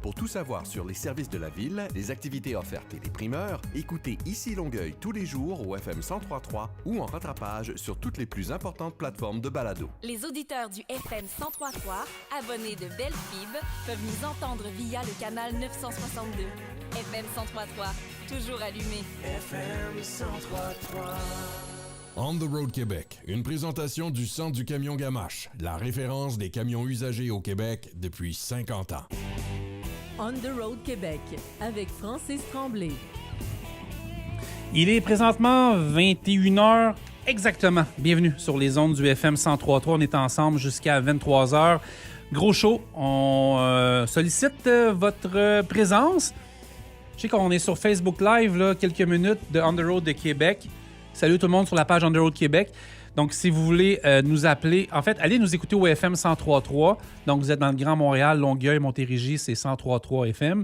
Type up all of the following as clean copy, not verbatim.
Pour tout savoir sur les services de la ville, les activités offertes et les primeurs, écoutez Ici Longueuil tous les jours au FM 103.3 ou en rattrapage sur toutes les plus importantes plateformes de balado. Les auditeurs du FM 103.3, abonnés de Belle Fib, peuvent nous entendre via le canal 962. FM 103.3, toujours allumé. FM 103.3. On the Road Québec, une présentation du Centre du camion Gamache, la référence des camions usagés au Québec depuis 50 ans. On the Road Québec, avec Francis Tremblay. Il est présentement 21h exactement. Bienvenue sur les ondes du FM 103.3. On est ensemble jusqu'à 23h. Gros show. On sollicite votre présence. Je sais qu'on est sur Facebook Live, là, quelques minutes de On the Road de Québec. Salut tout le monde sur la page On the Road Québec. Donc, si vous voulez nous appeler, en fait, allez nous écouter au FM 103.3. Donc, vous êtes dans le Grand Montréal, Longueuil, Montérégie, c'est 103.3 FM.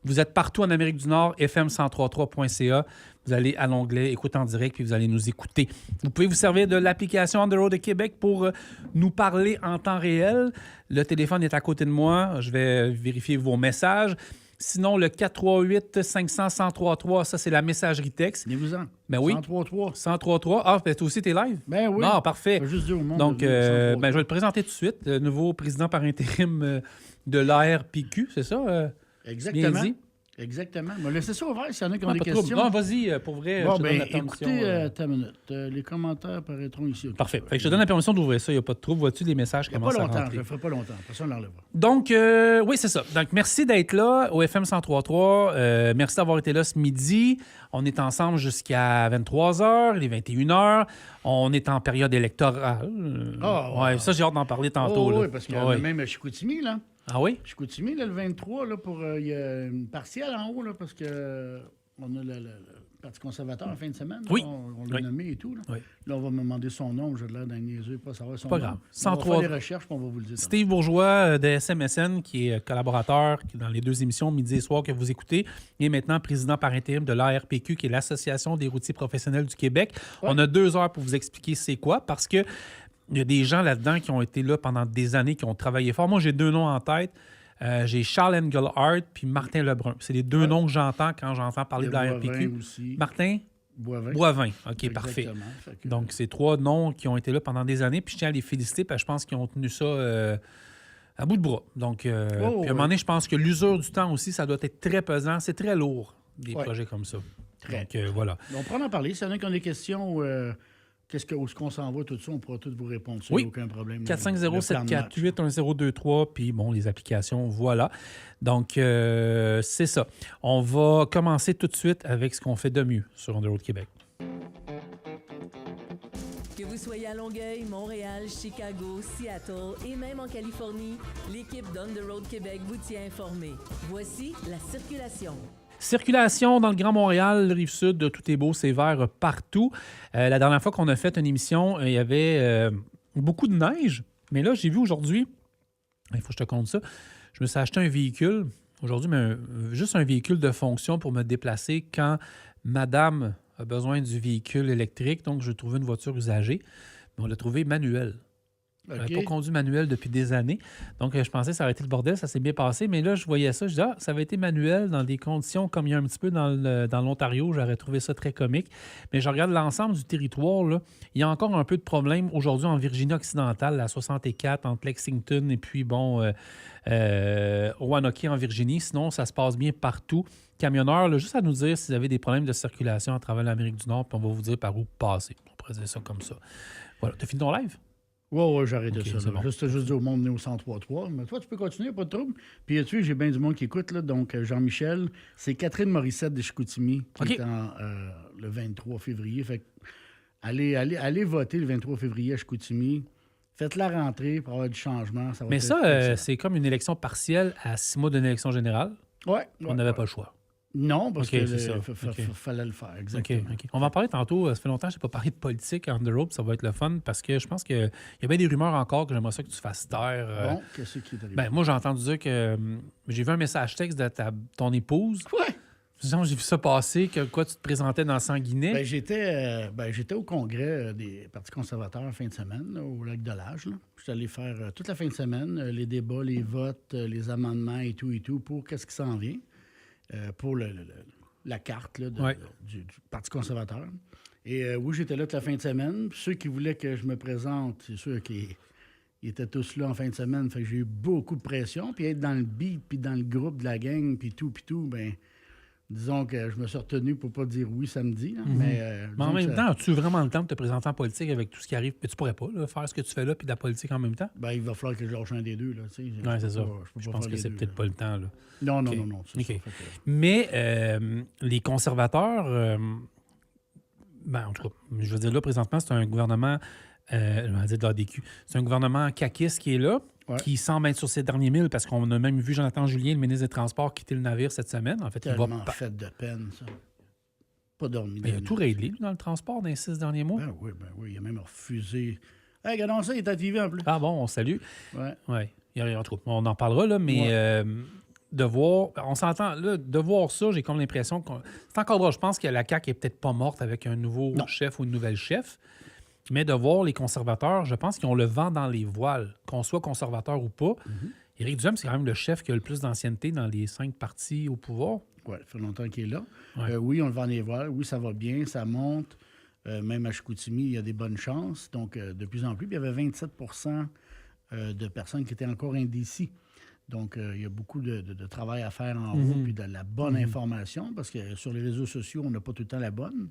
Vous êtes partout en Amérique du Nord, fm1033.ca. Vous allez à l'onglet Écoute en direct, puis vous allez nous écouter. Vous pouvez vous servir de l'application On the Road de Québec pour nous parler en temps réel. Le téléphone est à côté de moi. Je vais vérifier vos messages. Sinon, le 438-500-1033, ça, c'est la messagerie texte. Venez-vous-en. Ben oui. 103.3. 103.3. Ah, ben toi aussi, t'es live? Ben oui. Non, parfait. Juste dire au monde. Donc, je vais le présenter tout de suite. Le nouveau président par intérim de l'ARPQ, c'est ça? Exactement. Bien dit. Exactement. On va laisser ça ouvert s'il y en a qui ont des Pas questions. trop. Non, vas-y, pour vrai, Bon, je te donne ben, la permission. écoutez, ta minute. Les commentaires apparaîtront ici. Parfait. Fait que je te donne la permission d'ouvrir ça, il n'y a pas de trouble. Vois-tu, les messages commencent à Pas longtemps, rentrer. je ne le ferai pas longtemps. Personne ne l'enlèvera. Donc, oui, c'est ça. Donc, merci d'être là au FM 103.3. Merci d'avoir été là ce midi. On est ensemble jusqu'à 23h, il est 21h. On est en période électorale. Ouais, ça, j'ai hâte d'en parler tantôt. Oui, là. parce qu'il y a même à Chicoutimi, là. Ah oui? Chicoutimi, là, le 23, là, pour il y a une partielle en haut, là, parce que on a le Parti conservateur en fin de semaine. Oui. Là, on l'a nommé et tout. Là. Oui. Là, on va me demander son nom. J'ai l'air d'un niaiseux, pas savoir son Pas nom. grave. On va faire des recherches, puis on va vous le dire. Steve Bourgeois de SMSN, qui est collaborateur dans les deux émissions midi et soir que vous écoutez, est maintenant président par intérim de l'ARPQ, qui est l'Association des routiers professionnels du Québec. Ouais. On a 2 heures pour vous expliquer c'est quoi, parce que il y a des gens là-dedans qui ont été là pendant des années, qui ont travaillé fort. Moi, j'ai 2 noms en tête. J'ai Charles Engelhardt puis Martin Lebrun. C'est les 2 noms que j'entends quand j'entends parler de la RPQ. Martin Boivin. OK, exactement. Parfait. Donc, c'est 3 noms qui ont été là pendant des années. Puis je tiens à les féliciter parce que je pense qu'ils ont tenu ça à bout de bras. Donc, puis à un moment donné, je pense que l'usure du temps aussi, ça doit être très pesant. C'est très lourd, des projets comme ça. Très. Donc, voilà. On pourra en parler. S'il y en a qui ont des questions... où est-ce qu'on s'en va, tout ça, on pourra tous vous répondre. Oui. Aucun problème. 450-748-1023, puis bon, les applications, voilà. Donc, c'est ça. On va commencer tout de suite avec ce qu'on fait de mieux sur On the Road Québec. Que vous soyez à Longueuil, Montréal, Chicago, Seattle et même en Californie, l'équipe d'On the Road Québec vous tient informé. Voici la circulation. Circulation dans le Grand Montréal, Rive-Sud, tout est beau, c'est vert partout. La dernière fois qu'on a fait une émission, il y avait beaucoup de neige. Mais là, j'ai vu aujourd'hui, il faut que je te compte ça, je me suis acheté un véhicule, aujourd'hui, mais juste un véhicule de fonction pour me déplacer quand madame a besoin du véhicule électrique. Donc, je trouvais une voiture usagée, mais on l'a trouvé manuel. Je n'avais pas conduit manuel depuis des années. Donc, je pensais que ça aurait été le bordel. Ça s'est bien passé. Mais là, je voyais ça. Je disais, ça avait été manuel dans des conditions comme il y a un petit peu dans l'Ontario. J'aurais trouvé ça très comique. Mais je regarde l'ensemble du territoire. Là, il y a encore un peu de problème aujourd'hui en Virginie-Occidentale, la 64, entre Lexington et puis, Roanoke en Virginie. Sinon, ça se passe bien partout. Camionneurs, là, juste à nous dire si vous avez des problèmes de circulation à travers l'Amérique du Nord, puis on va vous dire par où passer. On pourrait dire ça comme ça. Voilà. T'as fini ton live? Oui, j'ai arrêté ça. Bon. Juste dire au monde, venez au 103.3. Mais toi, tu peux continuer, pas de trouble. Puis tu sais, j'ai bien du monde qui écoute. Là, donc, Jean-Michel, c'est Catherine Morissette de Chicoutimi qui est le 23 février. Fait que allez voter le 23 février à Chicoutimi. Faites la rentrée pour avoir du changement. Ça va mais ça, c'est comme une élection partielle à 6 mois d'une élection générale. Oui. On n'avait pas le choix. Non, parce qu'il fallait le faire, exactement. Okay. On va en parler tantôt. Ça fait longtemps que je n'ai pas parlé de politique on the road. Ça va être le fun parce que je pense qu'il y a bien des rumeurs encore que j'aimerais ça que tu fasses taire. Bon, qu'est-ce qui est arrivé? Moi, j'ai entendu dire que j'ai vu un message texte de ton épouse. Quoi? Disons, j'ai vu ça passer, que quoi, tu te présentais dans Sanguinet. Ben, j'étais au congrès des partis conservateurs en fin de semaine, là, au lac de l'Âge. J'étais allé faire toute la fin de semaine, les débats, les votes, les amendements et tout, pour qu'est-ce qui s'en vient, pour la carte là, du Parti conservateur. Et oui, j'étais là toute la fin de semaine. Puis ceux qui voulaient que je me présente, c'est sûr qu'ils étaient tous là en fin de semaine. Fait que j'ai eu beaucoup de pression. Puis être dans le beat, puis dans le groupe de la gang, puis tout, ben disons que je me suis retenu pour pas dire oui samedi. Hein, mais en même temps, as-tu vraiment le temps de te présenter en politique avec tout ce qui arrive? Mais tu pourrais pas là, faire ce que tu fais là puis de la politique en même temps? Ben, il va falloir que je lâche un des deux. Oui, c'est ça. Je pense que c'est peut-être pas le temps. Là. Non. Okay. Ça. Mais les conservateurs, en tout cas, je veux dire là, présentement, c'est un gouvernement, je vais dire de l'ADQ, c'est un gouvernement caquiste qui est là. Qui semble être sur ses derniers milles, parce qu'on a même vu Jonathan Julien, le ministre des Transports, quitter le navire cette semaine. En fait, tellement fait de peine, ça. Pas dormi. Il a tout réglé dans le transport dans les 6 derniers mois. Ben oui. Il a même refusé. Hey, regardons ça, il est activé en plus. Ah bon, on salue. Ouais. On en parlera, là, mais de voir... On s'entend, là, de voir ça, j'ai comme l'impression que... C'est encore drôle. Je pense que la CAQ est peut-être pas morte avec un nouveau chef ou une nouvelle chef. Mais de voir les conservateurs, je pense qu'ils ont le vent dans les voiles, qu'on soit conservateur ou pas. Éric Duhem, c'est quand même le chef qui a le plus d'ancienneté dans les 5 partis au pouvoir. Oui, ça fait longtemps qu'il est là. Oui, on le vend dans les voiles. Oui, ça va bien, ça monte. Même à Chicoutimi, il y a des bonnes chances. Donc, de plus en plus. Puis, il y avait 27 de personnes qui étaient encore indécis. Donc, il y a beaucoup de travail à faire en haut, puis de la bonne information, parce que sur les réseaux sociaux, on n'a pas tout le temps la bonne,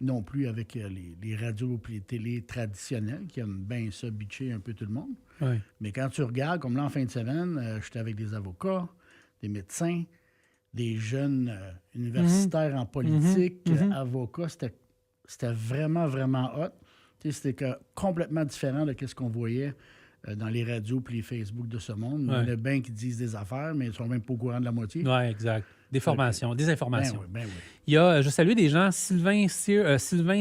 non plus avec les radios et les télés traditionnelles qui aiment bien ça, bitcher un peu tout le monde. Oui. Mais quand tu regardes, comme là, en fin de semaine, j'étais avec des avocats, des médecins, des jeunes universitaires en politique, avocats, c'était vraiment, vraiment hot. C'était complètement différent de ce qu'on voyait dans les radios et les Facebook de ce monde. Il y en a bien qui disent des affaires, mais ils ne sont même pas au courant de la moitié. Oui, exact. Des formations, des informations. Ben oui. Il y a, je salue des gens, Sylvain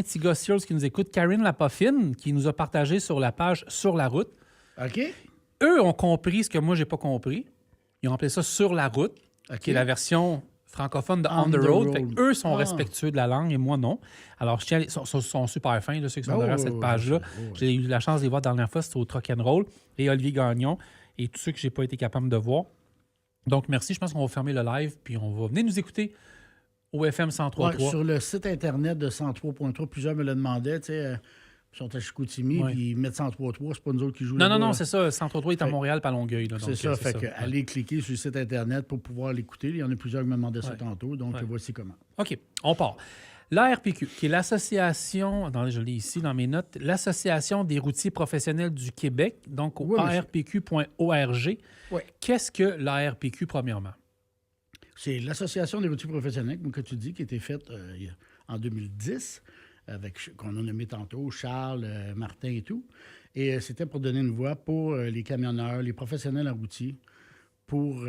Tigossiers qui nous écoute, Karine Lapoffine qui nous a partagé sur la page Sur la route. OK. Eux ont compris ce que moi, j'ai pas compris. Ils ont appelé ça Sur la route, qui est la version francophone de On the Road. Fait eux sont respectueux de la langue et moi, non. Alors, ils sont super fins, là, ceux qui sont derrière cette page-là. J'ai eu la chance de les voir la dernière fois, c'était au Truck and Roll. Et Olivier Gagnon et tous ceux que j'ai pas été capable de voir. Donc, merci. Je pense qu'on va fermer le live puis on va venir nous écouter au FM 103.3. Sur le site Internet de 103.3, plusieurs me le demandaient, tu sais... Ils sont à Chicoutimi, puis ils mettent 103.3, c'est pas nous autres qui jouent là-bas. Non, c'est ça. 103.3 est à Montréal, pas à Longueuil. Là, c'est ça. Allez cliquer sur le site Internet pour pouvoir l'écouter. Il y en a plusieurs qui me demandaient ça tantôt, donc voici comment. OK, on part. L'ARPQ, qui est l'association, attendez, je l'ai ici dans mes notes, l'Association des routiers professionnels du Québec, donc au arpq.org. Oui. Qu'est-ce que l'ARPQ, premièrement? C'est l'Association des routiers professionnels, comme que tu dis, qui a été faite en 2010. Qu'on a nommé tantôt, Charles, Martin et tout. Et c'était pour donner une voix pour les camionneurs, les professionnels en routier, pour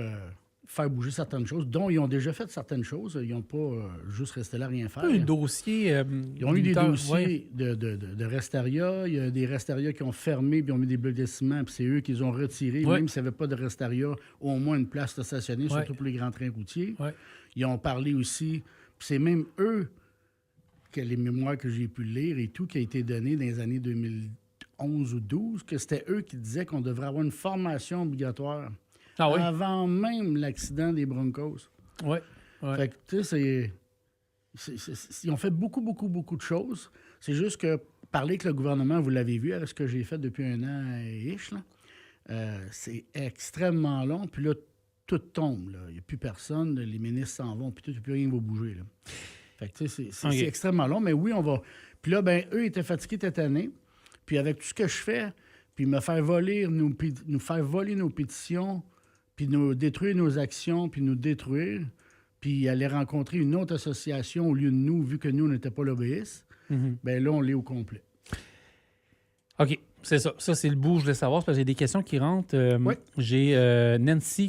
faire bouger certaines choses, dont ils ont déjà fait certaines choses. Ils n'ont pas juste resté là à rien faire. Un dossier... ils ont eu des dossiers de Restaria. Il y a des Restaria qui ont fermé puis ont mis des blocs de ciment, puis c'est eux qui les ont retirés. Même s'il n'y avait pas de Restaria, au moins une place de stationner, surtout pour les grands trains routiers. Ils ont parlé aussi, puis c'est même eux... que les mémoires que j'ai pu lire et tout, qui a été donné dans les années 2011 ou 12, que c'était eux qui disaient qu'on devrait avoir une formation obligatoire avant même l'accident des Broncos. Oui. Fait que, tu sais, ils ont fait beaucoup, beaucoup, beaucoup de choses. C'est juste que parler avec le gouvernement, vous l'avez vu, avec ce que j'ai fait depuis 1 an et ish, là, c'est extrêmement long. Puis là, tout tombe. Il n'y a plus personne. Les ministres s'en vont. Puis tout, plus rien ne va bouger. Là. Fait que, c'est extrêmement long, mais oui, on va... Puis là, eux étaient fatigués cette année. Puis avec tout ce que je fais, puis nous faire voler nos pétitions, puis nous détruire nos actions, puis nous détruire, puis aller rencontrer une autre association au lieu de nous, vu que nous, on n'était pas lobbyistes, bien là, on l'est au complet. OK. C'est ça. Ça, c'est le bout, je voulais savoir, parce que j'ai des questions qui rentrent. J'ai Nancy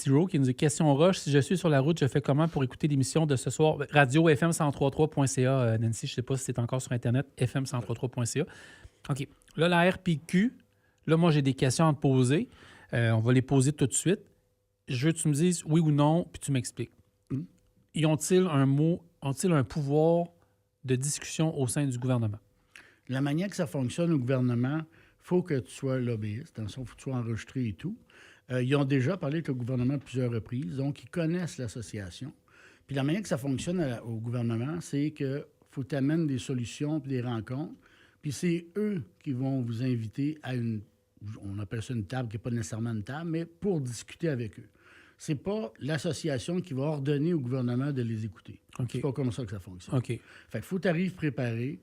Rowe qui nous dit « Question Roche, si je suis sur la route, je fais comment pour écouter l'émission de ce soir? » Radio FM1033.ca, Nancy, je ne sais pas si c'est encore sur Internet, FM1033.ca. OK. Là, la RPQ, là, moi, j'ai des questions à te poser. On va les poser tout de suite. Je veux que tu me dises oui ou non, puis tu m'expliques. ont-ils un pouvoir de discussion au sein du gouvernement? La manière que ça fonctionne au gouvernement, il faut que tu sois lobbyiste, dans le sens, il faut que tu sois enregistré et tout. Ils ont déjà parlé avec le gouvernement à plusieurs reprises, donc ils connaissent l'association. Puis la manière que ça fonctionne au gouvernement, c'est que faut que tu amènes des solutions puis des rencontres, puis c'est eux qui vont vous inviter à on appelle ça une table, qui n'est pas nécessairement une table, mais pour discuter avec eux. C'est pas l'association qui va ordonner au gouvernement de les écouter. OK. C'est pas comme ça que ça fonctionne. OK. Fait qu'il faut que tu arrives préparé,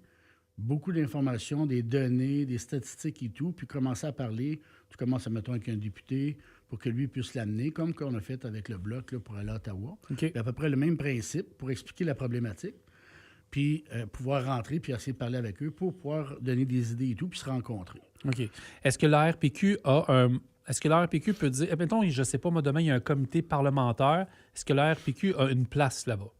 beaucoup d'informations, des données, des statistiques et tout, puis commencer à parler. Tu commences, mettons, avec un député pour que lui puisse l'amener, comme qu'on a fait avec le Bloc là, pour aller à Ottawa. OK. Puis à peu près le même principe pour expliquer la problématique, puis pouvoir rentrer, puis essayer de parler avec eux pour pouvoir donner des idées et tout, puis se rencontrer. OK. Est-ce que la RPQ Est-ce que la RPQ peut dire... mettons, je ne sais pas, moi, demain, il y a un comité parlementaire. Est-ce que la RPQ a une place là-bas?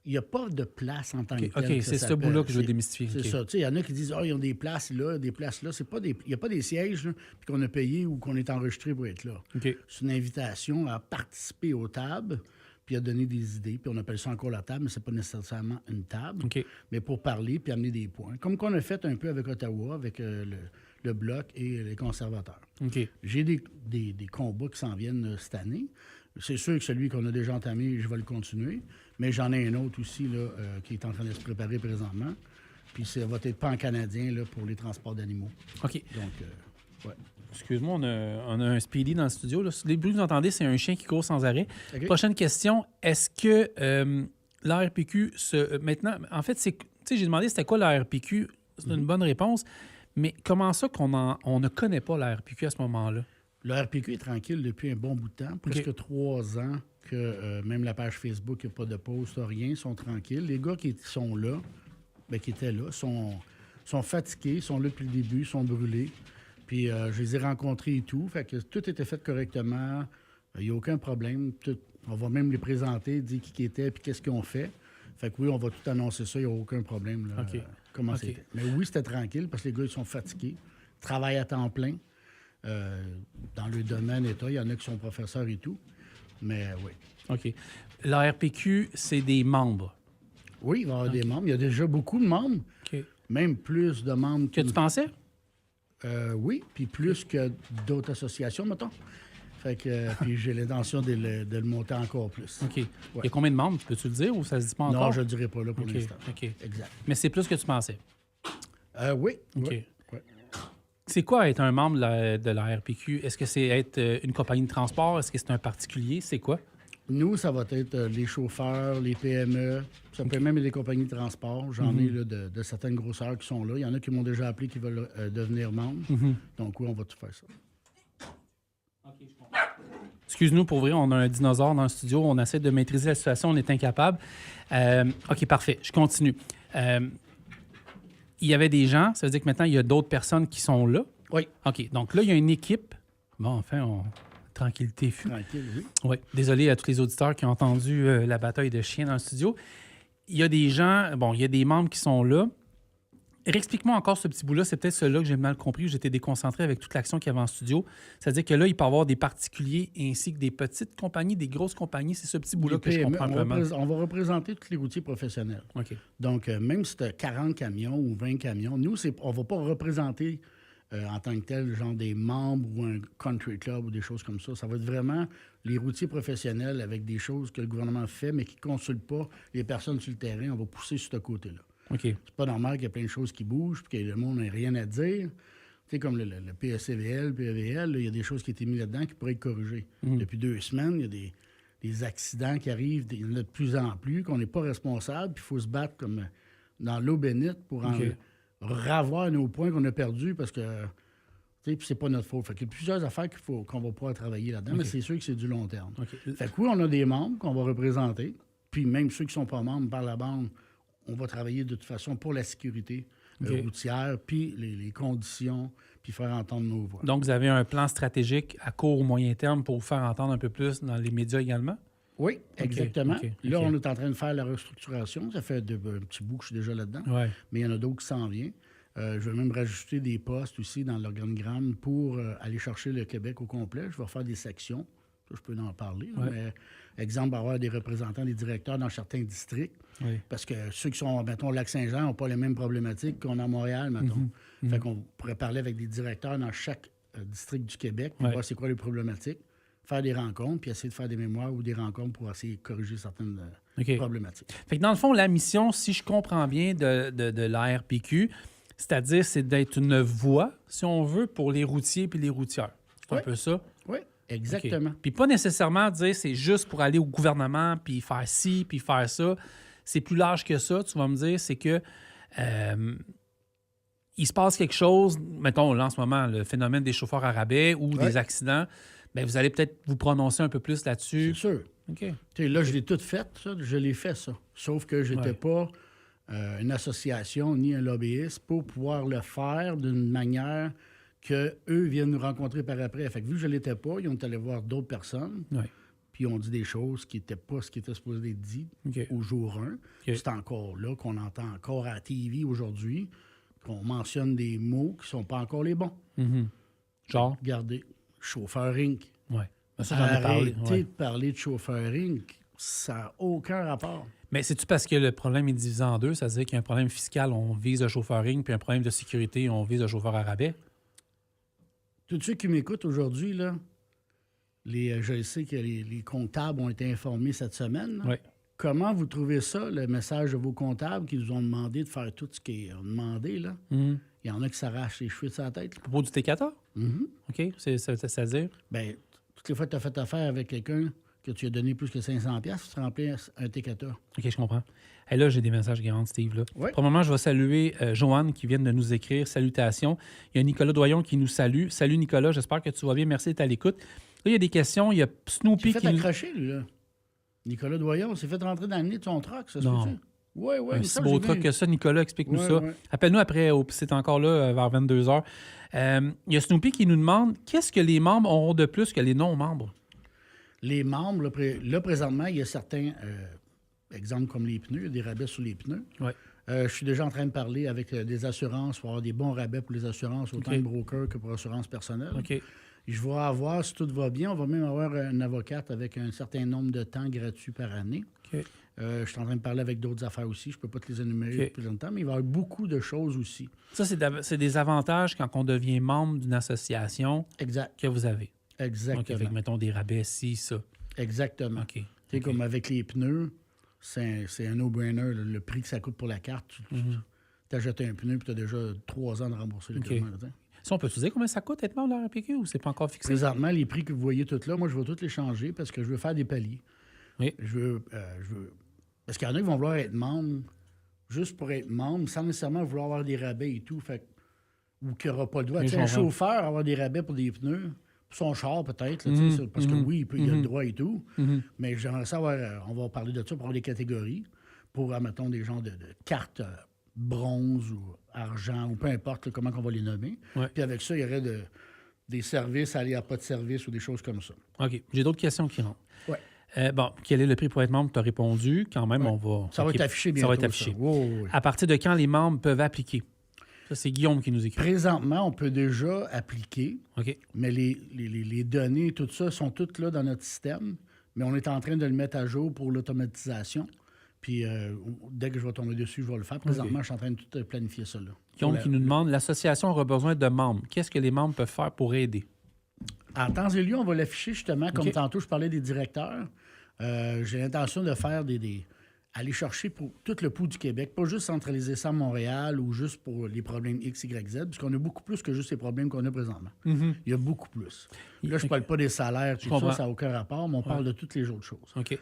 Il n'y a pas de place en tant que telle. OK, c'est ce bout-là que je veux démystifier. C'est ça. Tu sais, il y en a qui disent « Ah, ils ont des places là, des places là. » Il n'y a pas des sièges là, puis qu'on a payé ou qu'on est enregistré pour être là. OK. C'est une invitation à participer aux tables, puis à donner des idées. Puis on appelle ça encore la table, mais ce n'est pas nécessairement une table. OK. Mais pour parler puis amener des points. Comme qu'on a fait un peu avec Ottawa, avec le Bloc et les conservateurs. OK. J'ai des combats qui s'en viennent cette année. C'est sûr que celui qu'on a déjà entamé, je vais le continuer. Mais j'en ai un autre aussi là, qui est en train de se préparer présentement. Puis ça va être pas en canadien là, pour les transports d'animaux. OK. Donc, ouais. Excuse-moi, on a un Speedy dans le studio. Là. Les bruits que vous entendez, c'est un chien qui court sans arrêt. OK. Prochaine question. Est-ce que la RPQ maintenant, en fait, j'ai demandé c'était quoi la RPQ. C'est une bonne réponse. Mais comment ça qu'on ne connaît pas la RPQ à ce moment-là? Le RPQ est tranquille depuis un bon bout de temps, presque 3 ans, que même la page Facebook, il n'y a pas de post, rien, sont tranquilles. Les gars qui sont là, qui étaient là, sont fatigués, sont là depuis le début, sont brûlés. Puis je les ai rencontrés et tout. Fait que tout était fait correctement. Il n'y a aucun problème. On va même les présenter, dire qui était puis qu'est-ce qu'ils ont fait. Fait que oui, on va tout annoncer ça, il n'y a aucun problème. Là, OK. Comment OK. c'était. Mais oui, c'était tranquille parce que les gars, ils sont fatigués, travaillent à temps plein. Dans le domaine État, il y en a qui sont professeurs et tout. Mais oui. OK. La RPQ, c'est des membres. Oui, il va y avoir des membres. Il y a déjà beaucoup de membres. OK. Même plus de membres Que tu pensais? Oui, puis plus que d'autres associations, mettons. Fait que puis j'ai l'intention de le monter encore plus. OK. Il y a combien de membres? Peux-tu le dire ou ça se dit pas encore? Non, je ne le dirai pas là pour OK. l'instant. OK. Exact. Mais c'est plus que tu pensais. Oui. OK. Oui. Ouais. C'est quoi être un membre de la RPQ? Est-ce que c'est être une compagnie de transport? Est-ce que c'est un particulier? C'est quoi? Nous, ça va être les chauffeurs, les PME. Ça peut même être des compagnies de transport. J'en ai là, de certaines grosseurs qui sont là. Il y en a qui m'ont déjà appelé qui veulent devenir membres. Donc oui, on va tout faire ça. Excuse-nous, pour vrai, on a un dinosaure dans le studio. On essaie de maîtriser la situation. On est incapable. OK, parfait. Je continue. Il y avait des gens. Ça veut dire que maintenant, il y a d'autres personnes qui sont là. Oui. OK. Donc là, il y a une équipe. Bon, enfin, tranquillité fut. Tranquille, oui. Oui. Désolé à tous les auditeurs qui ont entendu la bataille de chiens dans le studio. Il y a des gens, il y a des membres qui sont là. Explique-moi encore ce petit bout-là. C'est peut-être celui-là que j'ai mal compris, où j'étais déconcentré avec toute l'action qu'il y avait en studio. C'est-à-dire que là, il peut y avoir des particuliers ainsi que des petites compagnies, des grosses compagnies. C'est ce petit bout-là Les que je PME, comprends vraiment. on va représenter tous les routiers professionnels. OK. Donc, même si tu as 40 camions ou 20 camions, nous, on ne va pas représenter en tant que tel, genre des membres ou un country club ou des choses comme ça. Ça va être vraiment les routiers professionnels avec des choses que le gouvernement fait, mais qui ne consultent pas les personnes sur le terrain. On va pousser sur ce côté-là. OK. C'est pas normal qu'il y ait plein de choses qui bougent puis que le monde n'ait rien à dire. Tu sais, comme le PSCVL, PEVL, il y a des choses qui ont été mises là-dedans qui pourraient être corrigées. Depuis 2 semaines, il y a des accidents qui arrivent, il y en a de plus en plus, qu'on n'est pas responsable, puis il faut se battre comme dans l'eau bénite pour ravoir nos points qu'on a perdus parce que, tu sais, puis c'est pas notre faute. Fait qu'il y a plusieurs affaires qu'on va pouvoir travailler là-dedans, mais c'est sûr que c'est du long terme. Fait que oui, on a des membres qu'on va représenter, puis même ceux qui sont pas membres par la bande, on va travailler de toute façon pour la sécurité routière, puis les conditions, puis faire entendre nos voix. Donc, vous avez un plan stratégique à court ou moyen terme pour vous faire entendre un peu plus dans les médias également? Oui, exactement. OK. Là, on est en train de faire la restructuration. Ça fait un petit bout que je suis déjà là-dedans. Ouais. Mais il y en a d'autres qui s'en viennent. Je vais même rajouter des postes aussi dans l'organigramme pour aller chercher le Québec au complet. Je vais faire des sections Ça, je peux en parler. Ouais. Mais, exemple, avoir des représentants, des directeurs dans certains districts. Oui. Parce que ceux qui sont, mettons, au Lac-Saint-Jean n'ont pas les mêmes problématiques qu'on a à Montréal, mettons. Fait qu'on pourrait parler avec des directeurs dans chaque district du Québec pour Ouais. voir c'est quoi les problématiques, faire des rencontres, puis essayer de faire des mémoires ou des rencontres pour essayer de corriger certaines OK. problématiques. Fait que dans le fond, la mission, si je comprends bien, de l'ARPQ, c'est-à-dire, c'est d'être une voix, si on veut, pour les routiers puis les routières. C'est un Ouais. peu ça? Oui, exactement. OK. Puis pas nécessairement dire c'est juste pour aller au gouvernement puis faire ci puis faire ça. C'est plus large que ça, tu vas me dire. C'est que il se passe quelque chose, mettons là en ce moment, le phénomène des chauffeurs à rabais ou Ouais. des accidents, bien, vous allez peut-être vous prononcer un peu plus C'est là-dessus. sûr. OK. Tu sais, là, je l'ai tout fait, ça. Je l'ai fait, ça. Sauf que je n'étais Ouais. pas une association ni un lobbyiste pour pouvoir le faire d'une manière qu'eux viennent nous rencontrer par après. Fait que vu que je ne l'étais pas, ils ont allé voir d'autres personnes, Ouais. puis ils ont dit des choses qui n'étaient pas ce qui était supposé être dit OK. au jour 1. C'est encore là qu'on entend encore à la TV aujourd'hui, qu'on mentionne des mots qui ne sont pas encore les bons. Mhm. Genre? Regardez, chauffeur Inc. Oui. Ça, j'en ai parlé. Arrêtez Ouais. de parler de chauffeur Inc. Ça n'a aucun rapport. Mais c'est-tu parce que le problème est divisé en deux? C'est-à-dire qu'il y a un problème fiscal, on vise le chauffeuring, puis un problème de sécurité, on vise le chauffeur à rabais? Tous ceux qui m'écoutent aujourd'hui, là, je sais que les comptables ont été informés cette semaine. là. Oui. Comment vous trouvez ça, le message de vos comptables qui vous ont demandé de faire tout ce qu'ils ont demandé? Là? Mhm. Il y en a qui s'arrachent les cheveux de sa tête. À propos du T4? Mhm. OK. C'est-à-dire? Bien, toutes les fois que tu as fait affaire avec quelqu'un que tu as donné plus que 500$, tu te remplis un T4. OK, je comprends. Et là, j'ai des messages qui rentrent, Steve. Là. Oui. Pour le moment, je vais saluer Joanne qui vient de nous écrire. Salutations. Il y a Nicolas Doyon qui nous salue. Salut, Nicolas. J'espère que tu vas bien. Merci d'être à l'écoute. Là, il y a des questions. Il y a Snoopy Il s'est qui fait nous... accrocher, lui, là. Nicolas Doyon s'est fait rentrer dans le nez de son truck, ça se Non. peut-tu? Oui, oui. Un si beau truc que ça, Nicolas, explique-nous Ouais, ça. ouais. Appelle-nous après, c'est encore là, vers 22h. Il y a Snoopy qui nous demande qu'est-ce que les membres auront de plus que les non-membres? Les membres, là, présentement, il y a certains exemples comme les pneus, il y a des rabais sur les pneus. Oui. Je suis déjà en train de parler avec des assurances pour avoir des bons rabais pour les assurances, autant OK. de brokers que pour assurance personnelle. OK. Je vais avoir, si tout va bien, on va même avoir une avocate avec un certain nombre de temps gratuit par année. OK. Je suis en train de parler avec d'autres affaires aussi. Je ne peux pas te les énumérer OK. plus longtemps, mais il va y avoir beaucoup de choses aussi. Ça, c'est des avantages quand on devient membre d'une association Exact. que vous avez. Exactement. OK, fait que, mettons des rabais, ci, ça. Exactement. OK. Tu sais, OK. comme avec les pneus, c'est un no-brainer. là. Le prix que ça coûte pour la carte, tu as jeté un pneu et tu as déjà 3 ans de rembourser le OK. quasiment, là, tu sais. Si on peut te dire combien ça coûte être membre de la RPQ ou c'est pas encore fixé? Présentement, les prix que vous voyez tous là, moi, je vais tous les changer parce que je veux faire des paliers. Oui. Je veux... Parce qu'il y en a qui vont vouloir être membres juste pour être membre, sans nécessairement vouloir avoir des rabais et tout. Fait, ou qu'il n'y aura pas le droit. Oui, Tu sais, un je comprends. chauffeur avoir des rabais pour des pneus, pour son char peut-être, là, tu sais, parce que oui, il a le droit et tout. Mais j'aimerais savoir, on va parler de ça pour avoir des catégories, pour, mettons, des genres de cartes bronze ou argent, ou peu importe là, comment on va les nommer. Ouais. Puis avec ça, il y aurait des services, aller à pas de service ou des choses comme ça. OK. J'ai d'autres questions qui rentrent. Ouais. Bon, quel est le prix pour être membre? Tu as répondu. Quand même, Ouais. on va... Ça va OK. être affiché bientôt. Ça va être affiché. Oui, oui, oui. À partir de quand les membres peuvent appliquer? Ça, c'est Guillaume qui nous écrit. Présentement, on peut déjà appliquer, OK. mais les données, tout ça, sont toutes là dans notre système. Mais on est en train de le mettre à jour pour l'automatisation. Puis dès que je vais tomber dessus, je vais le faire. Présentement, OK. je suis en train de tout planifier ça. Là. Guillaume qui nous demande, l'association aura besoin de membres. Qu'est-ce que les membres peuvent faire pour aider? En temps et lieu, on va l'afficher justement, comme OK. tantôt, je parlais des directeurs. J'ai l'intention de faire aller chercher pour tout le pouls du Québec, pas juste centraliser ça à Montréal ou juste pour les problèmes X, Y, Z, parce qu'on a beaucoup plus que juste les problèmes qu'on a présentement. Il y a beaucoup plus. Là, je ne OK. parle pas des salaires, tout comprends. ça n'a aucun rapport, mais on parle de toutes les autres choses. OK.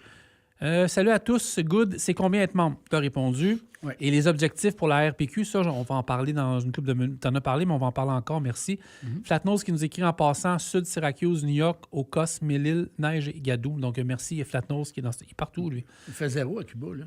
Salut à tous. Good. C'est combien être membre? Tu as répondu. Ouais. Et les objectifs pour la RPQ, ça, on va en parler dans une couple de minutes. Tu en as parlé, mais on va en parler encore. Merci. Flatnose qui nous écrit en passant Sud, Syracuse, New York, Ocos, Mille-Îles, Neige et Gadou. Donc, merci Flatnose qui est il est partout, lui. Il fait 0 à Cuba, là.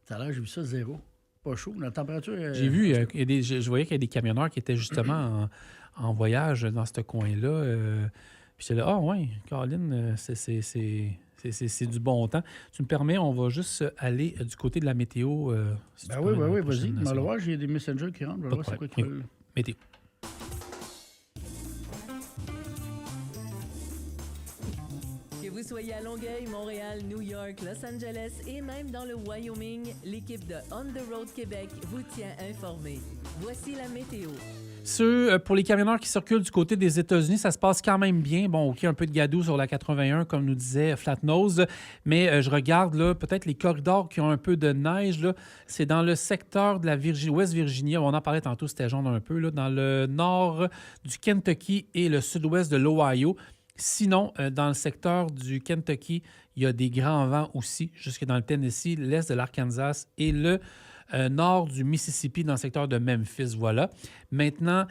Tout à l'heure, j'ai vu ça, 0. Pas chaud. La température... J'ai vu, je voyais qu'il y a des camionneurs qui étaient justement en voyage dans ce coin-là. Puis j'étais là, ah ouais, Caroline, c'est du bon temps. Tu me permets, on va juste aller du côté de la météo. Si tu Ben peux, oui, dans la vas-y. prochaine Mais seconde. voir, j'ai des messengers qui rentrent. Je vais Pas de voir c'est quoi problème. qu'ils veulent. Météo. Puis à Longueuil, Montréal, New York, Los Angeles et même dans le Wyoming, l'équipe de On the Road Québec vous tient informé. Voici la météo. Pour les camionneurs qui circulent du côté des États-Unis, ça se passe quand même bien. Bon, OK, un peu de gadou sur la 81, comme nous disait Flatnose, mais je regarde là, peut-être les corridors qui ont un peu de neige. Là, c'est dans le secteur de la West Virginia. On en parlait tantôt, c'était jaune un peu, là, dans le nord du Kentucky et le sud-ouest de l'Ohio. Sinon, dans le secteur du Kentucky, il y a des grands vents aussi, jusque dans le Tennessee, l'est de l'Arkansas et le nord du Mississippi, dans le secteur de Memphis. Voilà. Maintenant,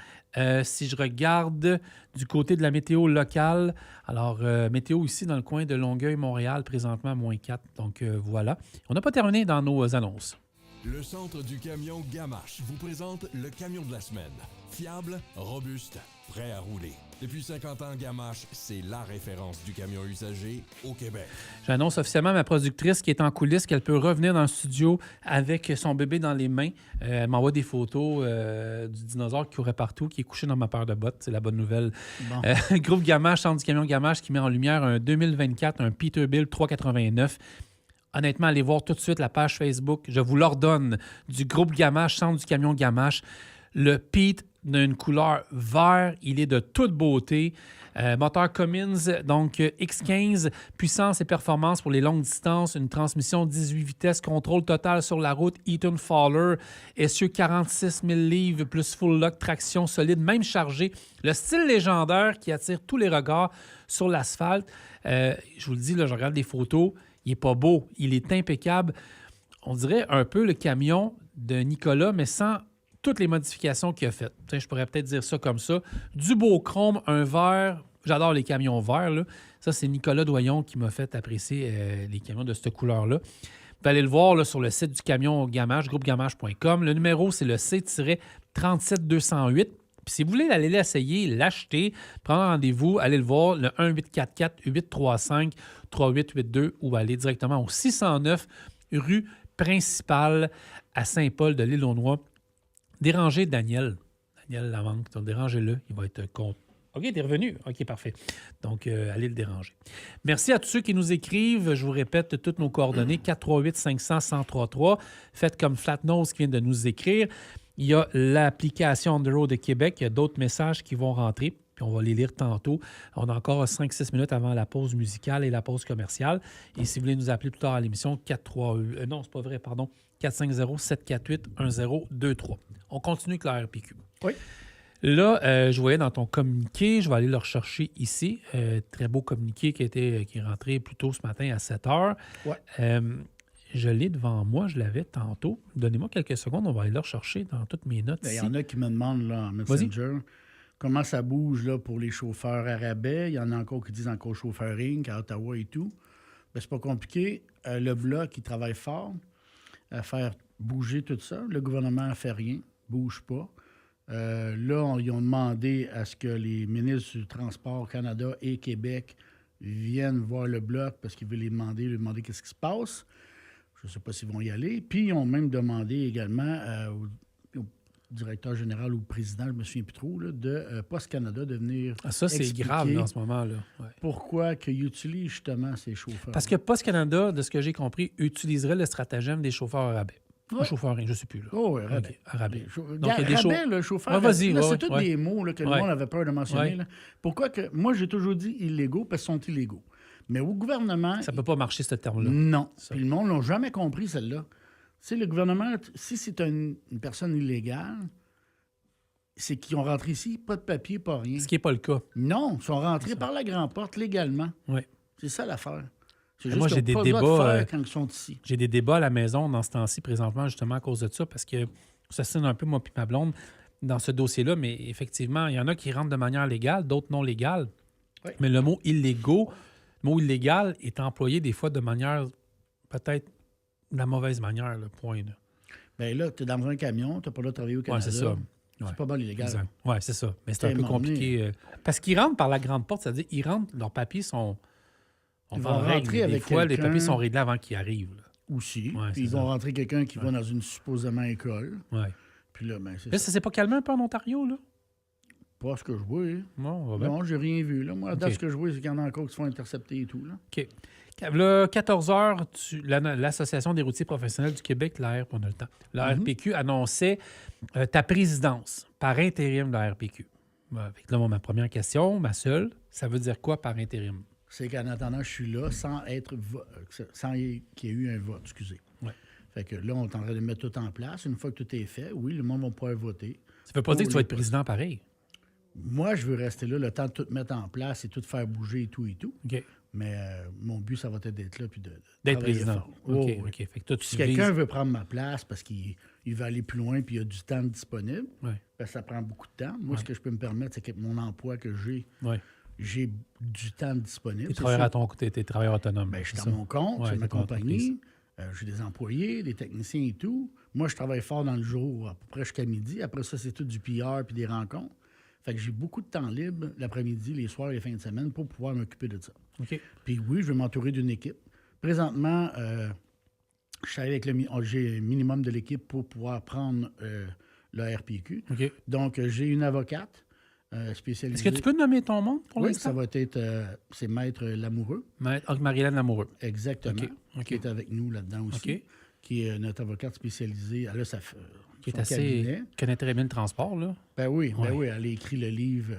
si je regarde du côté de la météo locale, alors météo ici dans le coin de Longueuil-Montréal, présentement à -4. Donc voilà. On n'a pas terminé dans nos annonces. Le Centre du camion Gamache vous présente le camion de la semaine. Fiable, robuste, prêt à rouler. Depuis 50 ans, Gamache, c'est la référence du camion usager au Québec. J'annonce officiellement à ma productrice qui est en coulisses qu'elle peut revenir dans le studio avec son bébé dans les mains. Elle m'envoie des photos du dinosaure qui courait partout, qui est couché dans ma paire de bottes. C'est la bonne nouvelle. Bon. Groupe Gamache, Centre du camion Gamache, qui met en lumière un 2024, un Peterbilt 389. Honnêtement, allez voir tout de suite la page Facebook. Je vous l'ordonne, du groupe Gamache, Centre du camion Gamache. Le Pete d'une couleur vert, il est de toute beauté. Moteur Cummins, donc X15, puissance et performance pour les longues distances, une transmission 18 vitesses, contrôle total sur la route, Eaton Fowler, essieu 46 000 livres plus full lock, traction solide, même chargé. Le style légendaire qui attire tous les regards sur l'asphalte. Je vous le dis, là, je regarde des photos. Il n'est pas beau, il est impeccable. On dirait un peu le camion de Nicolas, mais sans toutes les modifications qu'il a faites. Je pourrais peut-être dire ça comme ça. Du beau chrome, un vert. J'adore les camions verts, là. Ça, c'est Nicolas Doyon qui m'a fait apprécier les camions de cette couleur-là. Vous allez le voir là, sur le site du camion Gamache, groupegamache.com. Le numéro, c'est le C-37208. Puis si vous voulez aller l'essayer, l'acheter, prendre rendez-vous, allez le voir, le 1-844-835-3882 ou aller directement au 609 rue principale à Saint-Paul de l'Île-aux-Noix. Dérangez Daniel. Daniel Lamanque, dérangez-le, il va être content. OK, t'es revenu. OK, parfait. Donc, allez le déranger. Merci à tous ceux qui nous écrivent. Je vous répète toutes nos coordonnées, 438-500-1033. Faites comme Flatnose qui vient de nous écrire. Il y a l'application On the Road de Québec. Il y a d'autres messages qui vont rentrer, puis on va les lire tantôt. On a encore 5-6 minutes avant la pause musicale et la pause commerciale. Et si vous voulez nous appeler plus tard à l'émission, 438-748-1023. On continue avec la RPQ. Oui. Là, je voyais dans ton communiqué, je vais aller le rechercher ici. Très beau communiqué qui est rentré plus tôt ce matin à 7 heures. Ouais. Je l'ai devant moi, je l'avais tantôt. Donnez-moi quelques secondes, on va aller le rechercher dans toutes mes notes. Il y en a qui me demandent là, en Messenger comment ça bouge là, pour les chauffeurs à rabais. Il y en a encore qui disent encore chauffeuring à Ottawa et tout. Ben, c'est pas compliqué. Le Bloc, il travaille fort à faire bouger tout ça. Le gouvernement ne fait rien, bouge pas. Là, ils ont demandé à ce que les ministres du Transport Canada et Québec viennent voir le Bloc parce qu'ils veulent lui demander qu'est-ce qui se passe. Je ne sais pas s'ils vont y aller. Puis, ils ont même demandé également au directeur général ou au président, je ne me souviens plus trop, là, de Post Canada de venir ça, c'est grave là, en ce moment-là. Ouais. Pourquoi qu'ils utilisent justement ces chauffeurs. Parce que Post Canada, de ce que j'ai compris, utiliserait le stratagème des chauffeurs à rabais. Ouais. Chauffeur, je ne sais plus. Là. Oh, oui, rabais. Okay, à rabais. Donc, il y a des rabais, le chauffeur. Ouais, vas-y, là, ouais, c'est tous ouais. des mots là, que le monde avait peur de mentionner. Là. Pourquoi que. Moi, j'ai toujours dit illégaux parce qu'ils sont illégaux. Mais au gouvernement. Ça ne peut pas marcher, ce terme-là. Non. Puis le monde ne l'a jamais compris, celle-là. Tu sais, le gouvernement, si c'est une personne illégale, c'est qu'ils ont rentré ici, pas de papier, pas rien. Ce qui n'est pas le cas. Non, ils sont rentrés par la grande porte légalement. Oui. C'est ça l'affaire. C'est moi, juste j'ai qu'ils des n'ont pas le droit de débats. faire quand ils sont ici. J'ai des débats à la maison dans ce temps-ci, présentement, justement à cause de ça, parce que ça sonne un peu, moi et ma blonde, dans ce dossier-là. Mais effectivement, il y en a qui rentrent de manière légale, d'autres non légale. Oui. Mais le mot mot illégal est employé des fois de manière, peut-être, de la mauvaise manière, le point. Là. Bien là, tu es dans un camion, tu n'as pas le droit de travailler au Canada. Oui, c'est ça. C'est pas mal illégal. Oui, c'est ça. Mais c'est un peu compliqué. Parce qu'ils rentrent par la grande porte, c'est-à-dire ils rentrent, leurs papiers sont... Ils vont rentrer avec des fois, les quelqu'un... papiers sont réglés avant qu'ils arrivent. Là. Aussi. Ouais, puis ils vont rentrer quelqu'un qui va dans une supposément école. Oui. Puis là, ben, c'est Là, ça s'est pas calmé un peu en Ontario, là? Pas ce que je vois. Hein. Non, va bien. Non, j'ai rien vu. Là. Moi, dans OK. ce que je vois, c'est qu'il y en a encore qui se font intercepter et tout. Là. OK. Là, 14 heures, l'Association des routiers professionnels du Québec, on a le temps. La RPQ annonçait ta présidence par intérim de la RPQ. Avec là, ma première question, ma seule, ça veut dire quoi par intérim? C'est qu'en attendant, je suis là sans qu'il y ait eu un vote, excusez. Ouais. Fait que là, on est en train de mettre tout en place. Une fois que tout est fait, oui, le monde va pouvoir voter. Ça veut pas dire que tu vas être président pareil. Moi, je veux rester là le temps de tout mettre en place et tout faire bouger et tout et tout. OK. Mais mon but, ça va être d'être là puis D'être travailler président. fort. OK, Oh, oui. OK. Fait que toi, tu Si quelqu'un vises- veut prendre ma place parce qu'il veut aller plus loin puis il y a du temps disponible, Ouais. ben, ça prend beaucoup de temps. Moi, ce que je peux me permettre, c'est que mon emploi que Ouais. j'ai du temps disponible. Tu C'est travailles sûr. à ton côté, tu es travailleur autonome. Ben, je suis c'est à ça? mon compte, Ouais, c'est ma t'es ton compagnie. J'ai des employés, des techniciens et tout. Moi, je travaille fort dans le jour, à peu près jusqu'à midi. Après ça, c'est tout du PR puis des rencontres. Fait que j'ai beaucoup de temps libre l'après-midi, les soirs, les fins de semaine pour pouvoir m'occuper de ça. OK. Puis oui, je vais m'entourer d'une équipe. Présentement, je suis avec j'ai un minimum de l'équipe pour pouvoir prendre le RPQ. OK. Donc, j'ai une avocate spécialisée. Est-ce que tu peux nommer ton monde pour Oui, l'instant? ça va être... c'est Maître Lamoureux. Marie-Hélène Lamoureux. Exactement. OK. Qui est avec nous là-dedans aussi. OK. Qui est notre avocate spécialisée. Elle a Qui est son assez... cabinet. connaît très bien le transport, là. Ben oui, Ouais. elle a écrit le livre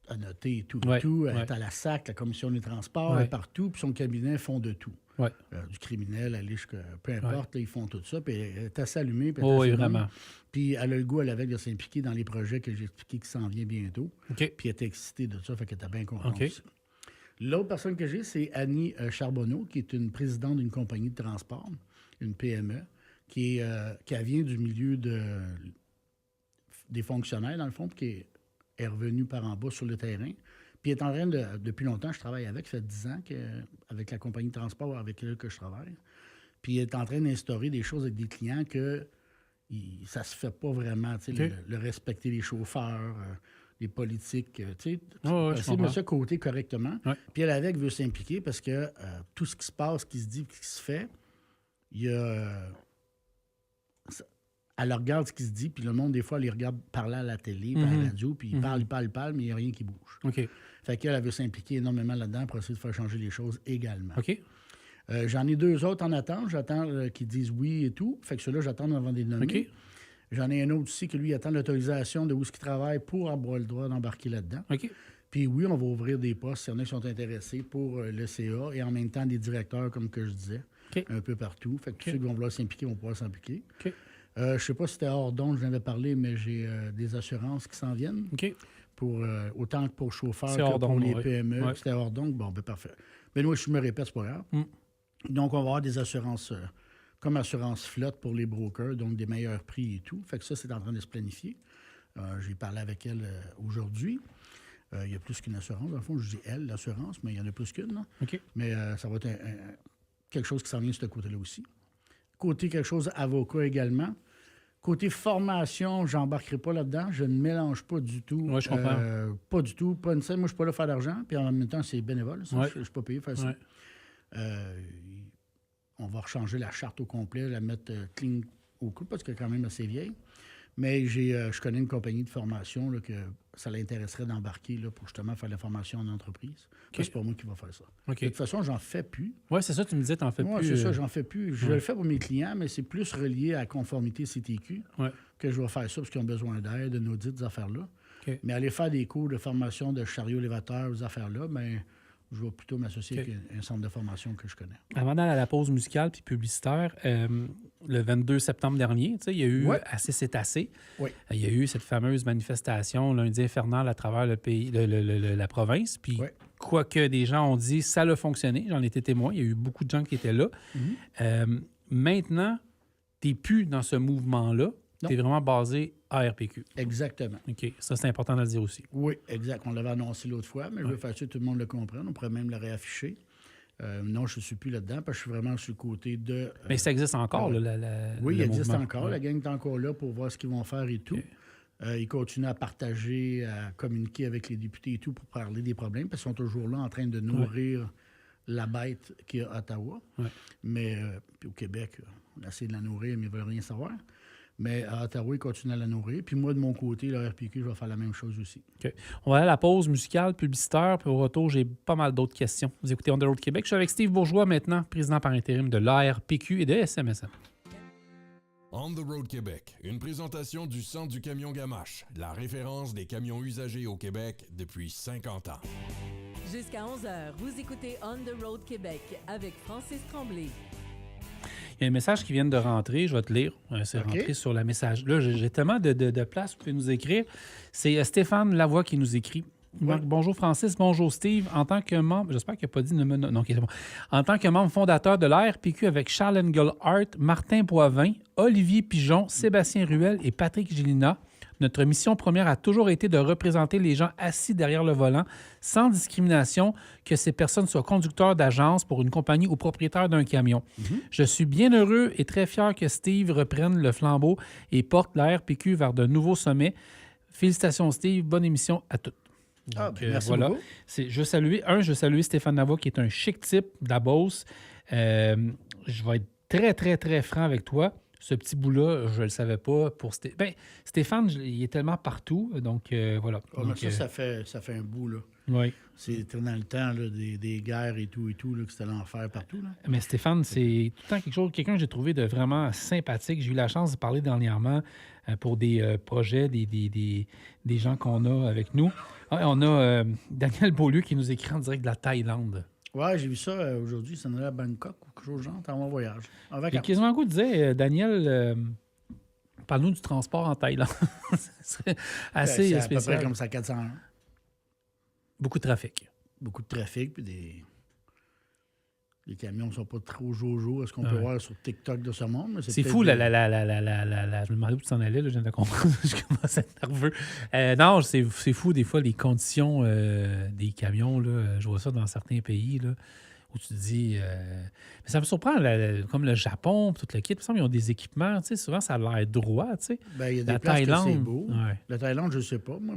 à noter et tout. Ouais, tout. Elle ouais. est à la SAC, la Commission des transports, Ouais. elle est partout. Puis son cabinet font de tout. Ouais. Du criminel, aller jusqu'à... Peu importe, là, ils font tout ça. Puis elle est assez allumée. Puis elle est Oh, oui, assez bonne. vraiment. Puis elle a le goût, elle avait de s'impliquer dans les projets que j'ai expliqués qui s'en vient bientôt. OK. Puis elle était excitée de ça, fait qu'elle était bien contente OK. aussi. L'autre personne que j'ai, c'est Annie Charbonneau, qui est une présidente d'une compagnie de transport, une PME, qui vient du milieu des fonctionnaires, dans le fond, puis qui est revenue par en bas sur le terrain. Puis elle est en train depuis longtemps, je travaille avec, ça fait 10 ans avec la compagnie de transport avec laquelle que je travaille. Puis elle est en train d'instaurer des choses avec des clients que ça se fait pas vraiment, tu sais, OK. le respecter les chauffeurs, les politiques, tu sais, Ouais, je essayer de comprends. mettre ça de côté correctement. Ouais. Puis elle, avec, veut s'impliquer parce que tout ce qui se passe, qui se dit, qui se fait, il y a... elle regarde ce qui se dit, puis le monde, des fois, elle les regarde parler à la télé, puis à la radio, puis ils parlent, mais il n'y a rien qui bouge. OK. Fait qu'elle, elle veut s'impliquer énormément là-dedans pour essayer de faire changer les choses également. OK. J'en ai 2 autres en attente. J'attends qu'ils disent oui et tout. Fait que ceux-là, j'attends avant de les nommer. OK. J'en ai un autre aussi qui, lui, attend l'autorisation de où est-ce qu'il travaille pour avoir le droit d'embarquer là-dedans. OK. Puis oui, on va ouvrir des postes, s'il y en a qui sont intéressés pour le CA et en même temps des directeurs, comme que je disais, OK. un peu partout. Fait que tous ceux qui vont vouloir s'impliquer vont pouvoir s'impliquer. OK. Je ne sais pas si c'était hors d'onde, je viens de parler, mais j'ai des assurances qui s'en viennent. OK. Pour, autant que pour chauffeurs C'est que hors pour d'onde, les oui. PME. Ouais. C'était hors d'onde. Bon, ben parfait. Mais moi, je me répète, c'est pas grave. Donc, on va avoir des assurances comme assurance flotte pour les brokers, donc des meilleurs prix et tout. Fait que ça, c'est en train de se planifier. J'ai parlé avec elle aujourd'hui. Il y a plus qu'une assurance. Dans le fond, je dis elle, l'assurance, mais il y en a plus qu'une. Là. OK. Mais ça va être quelque chose qui s'en vient de ce côté-là aussi. Côté quelque chose avocat également. Côté formation, je n'embarquerai pas là-dedans. Je ne mélange pas du tout. Ouais, je comprends. Pas du tout. Pas une scène. Moi, je ne suis pas là pour faire d'argent. Puis en même temps, c'est bénévole. Ça. Ouais. Je ne suis pas payé pour faire Ouais. ça. On va rechanger la charte au complet, la mettre clean au cou, parce qu'elle est quand même assez vieille. Mais je connais une compagnie de formation là, que ça l'intéresserait d'embarquer là, pour justement faire la formation en entreprise. C'est pas moi qui va faire ça. OK. De toute façon, j'en fais plus. Oui, c'est ça, tu me disais, tu n'en fais Moi, plus. c'est ça, j'en fais plus. Je le fais pour mes clients, mais c'est plus relié à la conformité CTQ Ouais. que je vais faire ça parce qu'ils ont besoin d'aide, de nos dites affaires-là. OK. Mais aller faire des cours de formation de chariot élévateur, aux affaires-là, bien, je vais plutôt m'associer OK. avec un centre de formation que je connais. Avant d'aller à la pause musicale puis publicitaire, le 22 septembre dernier, tu sais, il y a eu Ouais. Assez c'est assez. Oui. Il y a eu cette fameuse manifestation lundi infernal à travers le pays, la province. Puis, Ouais. quoique des gens ont dit ça a fonctionné, j'en étais témoin. Il y a eu beaucoup de gens qui étaient là. Maintenant, tu n'es plus dans ce mouvement-là. Non. Tu es vraiment basé à RPQ. Exactement. OK. Ça, c'est important de le dire aussi. Oui, exact. On l'avait annoncé l'autre fois, mais je veux faire sûr que tout le monde le comprenne. On pourrait même le réafficher. Non, je ne suis plus là-dedans parce que je suis vraiment sur le côté de... Mais ça existe encore, ouais. là, oui, il le existe mouvement. encore. Ouais. La gang est encore là pour voir ce qu'ils vont faire et tout. Ils continuent à partager, à communiquer avec les députés et tout pour parler des problèmes parce qu'ils sont toujours là en train de nourrir la bête qui est à Ottawa. Ouais. Mais puis au Québec, on essaie de la nourrir, mais ils ne veulent rien savoir. Mais à Ottawa, ils continuent à la nourrir. Puis moi, de mon côté, le RPQ, je vais faire la même chose aussi. OK. On va aller à la pause musicale, publicitaire, puis au retour, j'ai pas mal d'autres questions. Vous écoutez On the Road Québec. Je suis avec Steve Bourgeois maintenant, président par intérim de l'ARPQ et de SMSM. On the Road Québec, une présentation du Centre du camion Gamache, la référence des camions usagés au Québec depuis 50 ans. Jusqu'à 11h, vous écoutez On the Road Québec avec Francis Tremblay. Il y a un message qui vient de rentrer, je vais te lire. C'est rentré sur la message. Là, j'ai tellement de place où vous pouvez nous écrire. C'est Stéphane Lavoie qui nous écrit. Ouais. Bonjour Francis, bonjour Steve. En tant que membre, j'espère qu'il n'a pas dit non, ok, c'est bon. En tant que membre fondateur de l'ARPQ avec Charles Engelhardt, Martin Boivin, Olivier Pigeon, Sébastien Ruel et Patrick Gélina, notre mission première a toujours été de représenter les gens assis derrière le volant sans discrimination, que ces personnes soient conducteurs d'agence pour une compagnie ou propriétaires d'un camion. Je suis bien heureux et très fier que Steve reprenne le flambeau et porte l'ARPQ vers de nouveaux sommets. Félicitations Steve, bonne émission à toutes. Donc, merci voilà. beaucoup. Je veux saluer Stéphane Lavoie qui est un chic type d'Abos. Je vais être très, très, très franc avec toi. Ce petit bout-là, je ne le savais pas. Stéphane, il est tellement partout. Donc, voilà. Ah, donc, mais ça fait un bout, là. Oui. C'était dans le temps là, des guerres et tout, là, que c'était l'enfer partout, là. Mais Stéphane, c'est tout le temps quelqu'un que j'ai trouvé de vraiment sympathique. J'ai eu la chance de parler dernièrement pour des projets, des gens qu'on a avec nous. Ah, on a Daniel Beaulieu qui nous écrit en direct de la Thaïlande. Ouais, j'ai vu ça aujourd'hui. Ça en allait à Bangkok ou quelque chose de genre. T'es en mon voyage. En J'ai vacances. quasiment le goût de dire, Daniel, parle-nous du transport en Thaïlande. Ce serait assez C'est à peu spécial. près comme ça, 401. Beaucoup de trafic. Beaucoup de trafic, puis les camions ne sont pas trop jojo à ce qu'on peut voir sur TikTok de ce monde. C'est fou, je me demandais où tu t'en allais, là, je viens de comprendre, je commence à être nerveux. Non, c'est fou, des fois, les conditions des camions, là, je vois ça dans certains pays, là, où tu te dis... mais ça me surprend, comme le Japon, tout le kit, il me semble qu'ils ont des équipements, tu sais, souvent, ça a l'air droit, tu sais. Ben, il y a des La places Thaïlande, que c'est beau. ouais. La Thaïlande, je ne sais pas. Moi,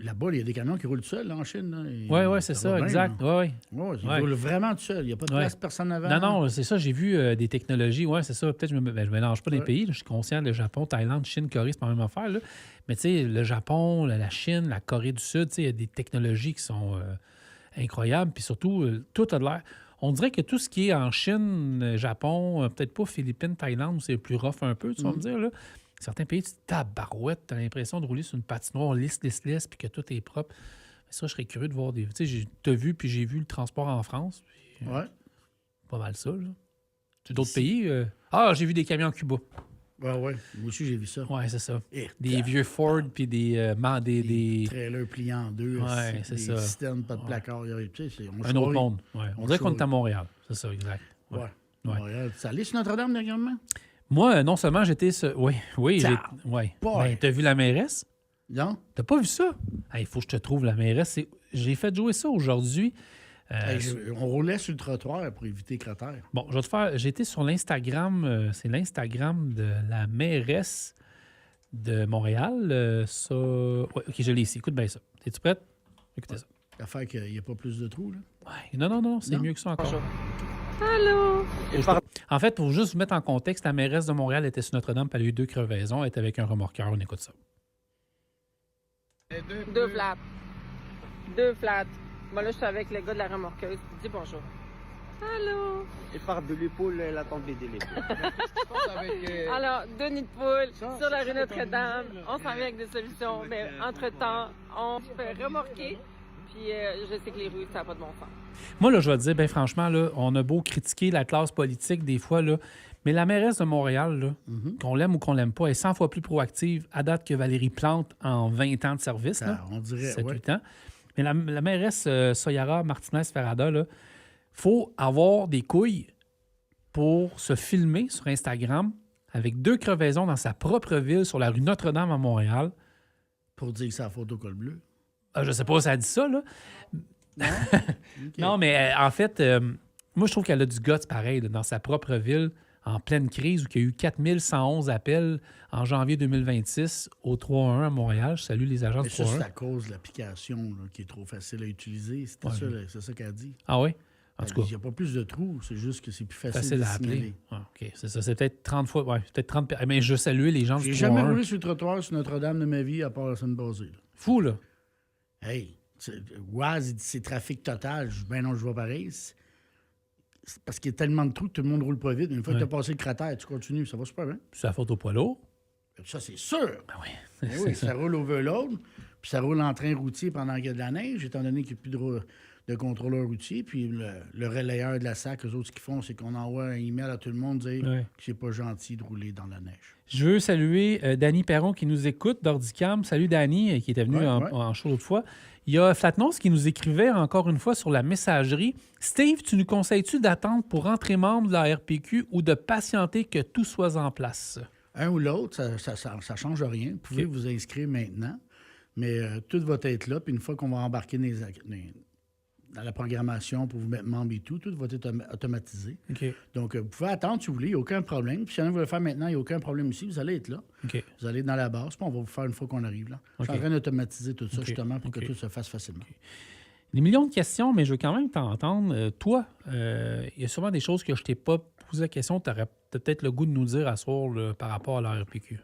là-bas, il y a des camions qui roulent tout seuls, là, en Chine. Oui, c'est ça, va bien, exact. là. Ouais. Ouais, ils Ouais. roulent vraiment tout seuls. Il n'y a pas de place, personne avant. Non, c'est ça, j'ai vu des technologies, ouais, c'est ça. Peut-être que je ne mélange pas les Ouais. pays, là, je suis conscient, le Japon, Thaïlande, Chine, Corée, c'est pas la même affaire, là. Mais tu sais, le Japon, la Chine, la Corée du Sud, tu sais, il y a des technologies qui sont incroyables, puis surtout, tout a de l'air... On dirait que tout ce qui est en Chine, Japon, peut-être pas Philippines, Thaïlande, où c'est plus rough un peu, tu vas me dire, là. Certains pays, tu tabarouette, tu as l'impression de rouler sur une patinoire lisse, puis que tout est propre. Mais ça, je serais curieux de voir des... Tu sais, t'as vu, puis j'ai vu le transport en France. Puis, Ouais. pas mal ça, là. Tu d'autres pays? Ah, j'ai vu des camions à Cuba. Ouais. Moi aussi, j'ai vu ça. Ouais, c'est ça. Et Des vieux Ford, puis des trailers pliés en deux. Ouais, c'est des ça. citernes, pas de placard. Tu sais, Un autre monde. Ouais. On dirait qu'on est à choisit. Montréal. C'est ça, exact. Ouais. Ouais. Montréal. Tu es allé sur Notre-Dame dernièrement? Moi, non seulement j'étais... Oui, j'ai... Ouais. boy. Ben, t'as vu la mairesse? Non? T'as pas vu ça? Il faut que je te trouve la mairesse. J'ai fait jouer ça aujourd'hui. On roulait sur le trottoir pour éviter les cratères. Bon, je vais te faire... J'étais sur l'Instagram. C'est l'Instagram de la mairesse de Montréal. Ça... Ouais, OK, je l'ai ici. Écoute bien ça. Es-tu prête? Écoutez ça. L'affaire qu'il n'y a pas plus de trous, là. Ouais. Non, c'est Non? mieux que ça encore. Allô? En fait, pour juste vous mettre en contexte, la mairesse de Montréal était sur Notre-Dame, puis elle a eu 2 crevaisons. Elle était avec un remorqueur. On écoute ça. 2 flats. 2 flats. Moi, là, je suis avec le gars de la remorqueuse. Dis bonjour. Allô? Et par de l'épaule, elle a tombé de l'épaule. Alors, 2 nids de poules sur la rue Notre-Dame. On s'en vient avec des solutions. Mais entre-temps, on se fait remorquer. Puis, je sais que les rues, ça n'a pas de bon sens. Moi, là, je vais te dire, bien franchement, là, on a beau critiquer la classe politique des fois, là, mais la mairesse de Montréal, là, qu'on l'aime ou qu'on l'aime pas, est 100 fois plus proactive à date que Valérie Plante en 20 ans de service. Ça, là, on dirait, 7-8 ans. Mais la mairesse Soyara Martinez-Ferrada, il faut avoir des couilles pour se filmer sur Instagram avec 2 crevaisons dans sa propre ville sur la rue Notre-Dame à Montréal. Pour dire que c'est la photo col bleu. Je sais pas si ça dit ça, là. OK. Non, mais en fait, moi, je trouve qu'elle a du guts pareil là, dans sa propre ville, en pleine crise, où il y a eu 4111 appels en janvier 2026 au 3-1 à Montréal. Je salue les agents Mais du ça, c'est 3-1. à cause de l'application là, qui est trop facile à utiliser. C'est ça qu'elle dit. Ah oui? En tout cas. Il n'y a pas plus de trous, c'est juste que c'est plus facile à de appeler. signaler. Ah, OK, c'est ça. C'est peut-être 30 fois. Ouais, peut-être 30. Mais je salue les gens du 3-1. J'ai jamais roulé sur le trottoir sur Notre-Dame de ma vie à part la semaine passée. Là. Fou, là. Hey, Waz, il dit c'est trafic total. Je dis, ben non, je vois pareil. C'est parce qu'il y a tellement de trous que tout le monde roule pas vite. Une fois que tu as passé le cratère, tu continues. Ça va super bien. C'est la faute au poids lourd. Ça, c'est sûr. Ben oui. Ben oui, ça roule overload, puis ça roule en train routier pendant qu'il y a de la neige, étant donné qu'il n'y a plus de contrôleur routier. Puis le relayeur de la SAC, eux autres, ce qu'ils font, c'est qu'on envoie un email à tout le monde dire que c'est pas gentil de rouler dans la neige. Je veux saluer Danny Perron qui nous écoute d'Ordicam. Salut Danny, qui était venu en show l'autre fois. Il y a Flatnos qui nous écrivait encore une fois sur la messagerie. Steve, tu nous conseilles-tu d'attendre pour entrer membre de la RPQ ou de patienter que tout soit en place? Un ou l'autre, ça ne change rien. Vous pouvez vous inscrire maintenant, mais tout va être là. Puis une fois qu'on va embarquer dans la programmation pour vous mettre membre et tout va être automatisé. Okay. Donc, vous pouvez attendre si vous voulez, il n'y a aucun problème. Puis si vous voulez le faire maintenant, il n'y a aucun problème ici. Vous allez être là. Okay. Vous allez être dans la base, puis on va vous faire une fois qu'on arrive là. Je suis en train d'automatiser tout ça, justement, pour que tout se fasse facilement. Des millions de questions, mais je veux quand même t'entendre. Toi, il y a sûrement des choses que je ne t'ai pas posé la question. Tu aurais peut-être le goût de nous dire à soir là, par rapport à la RPQ.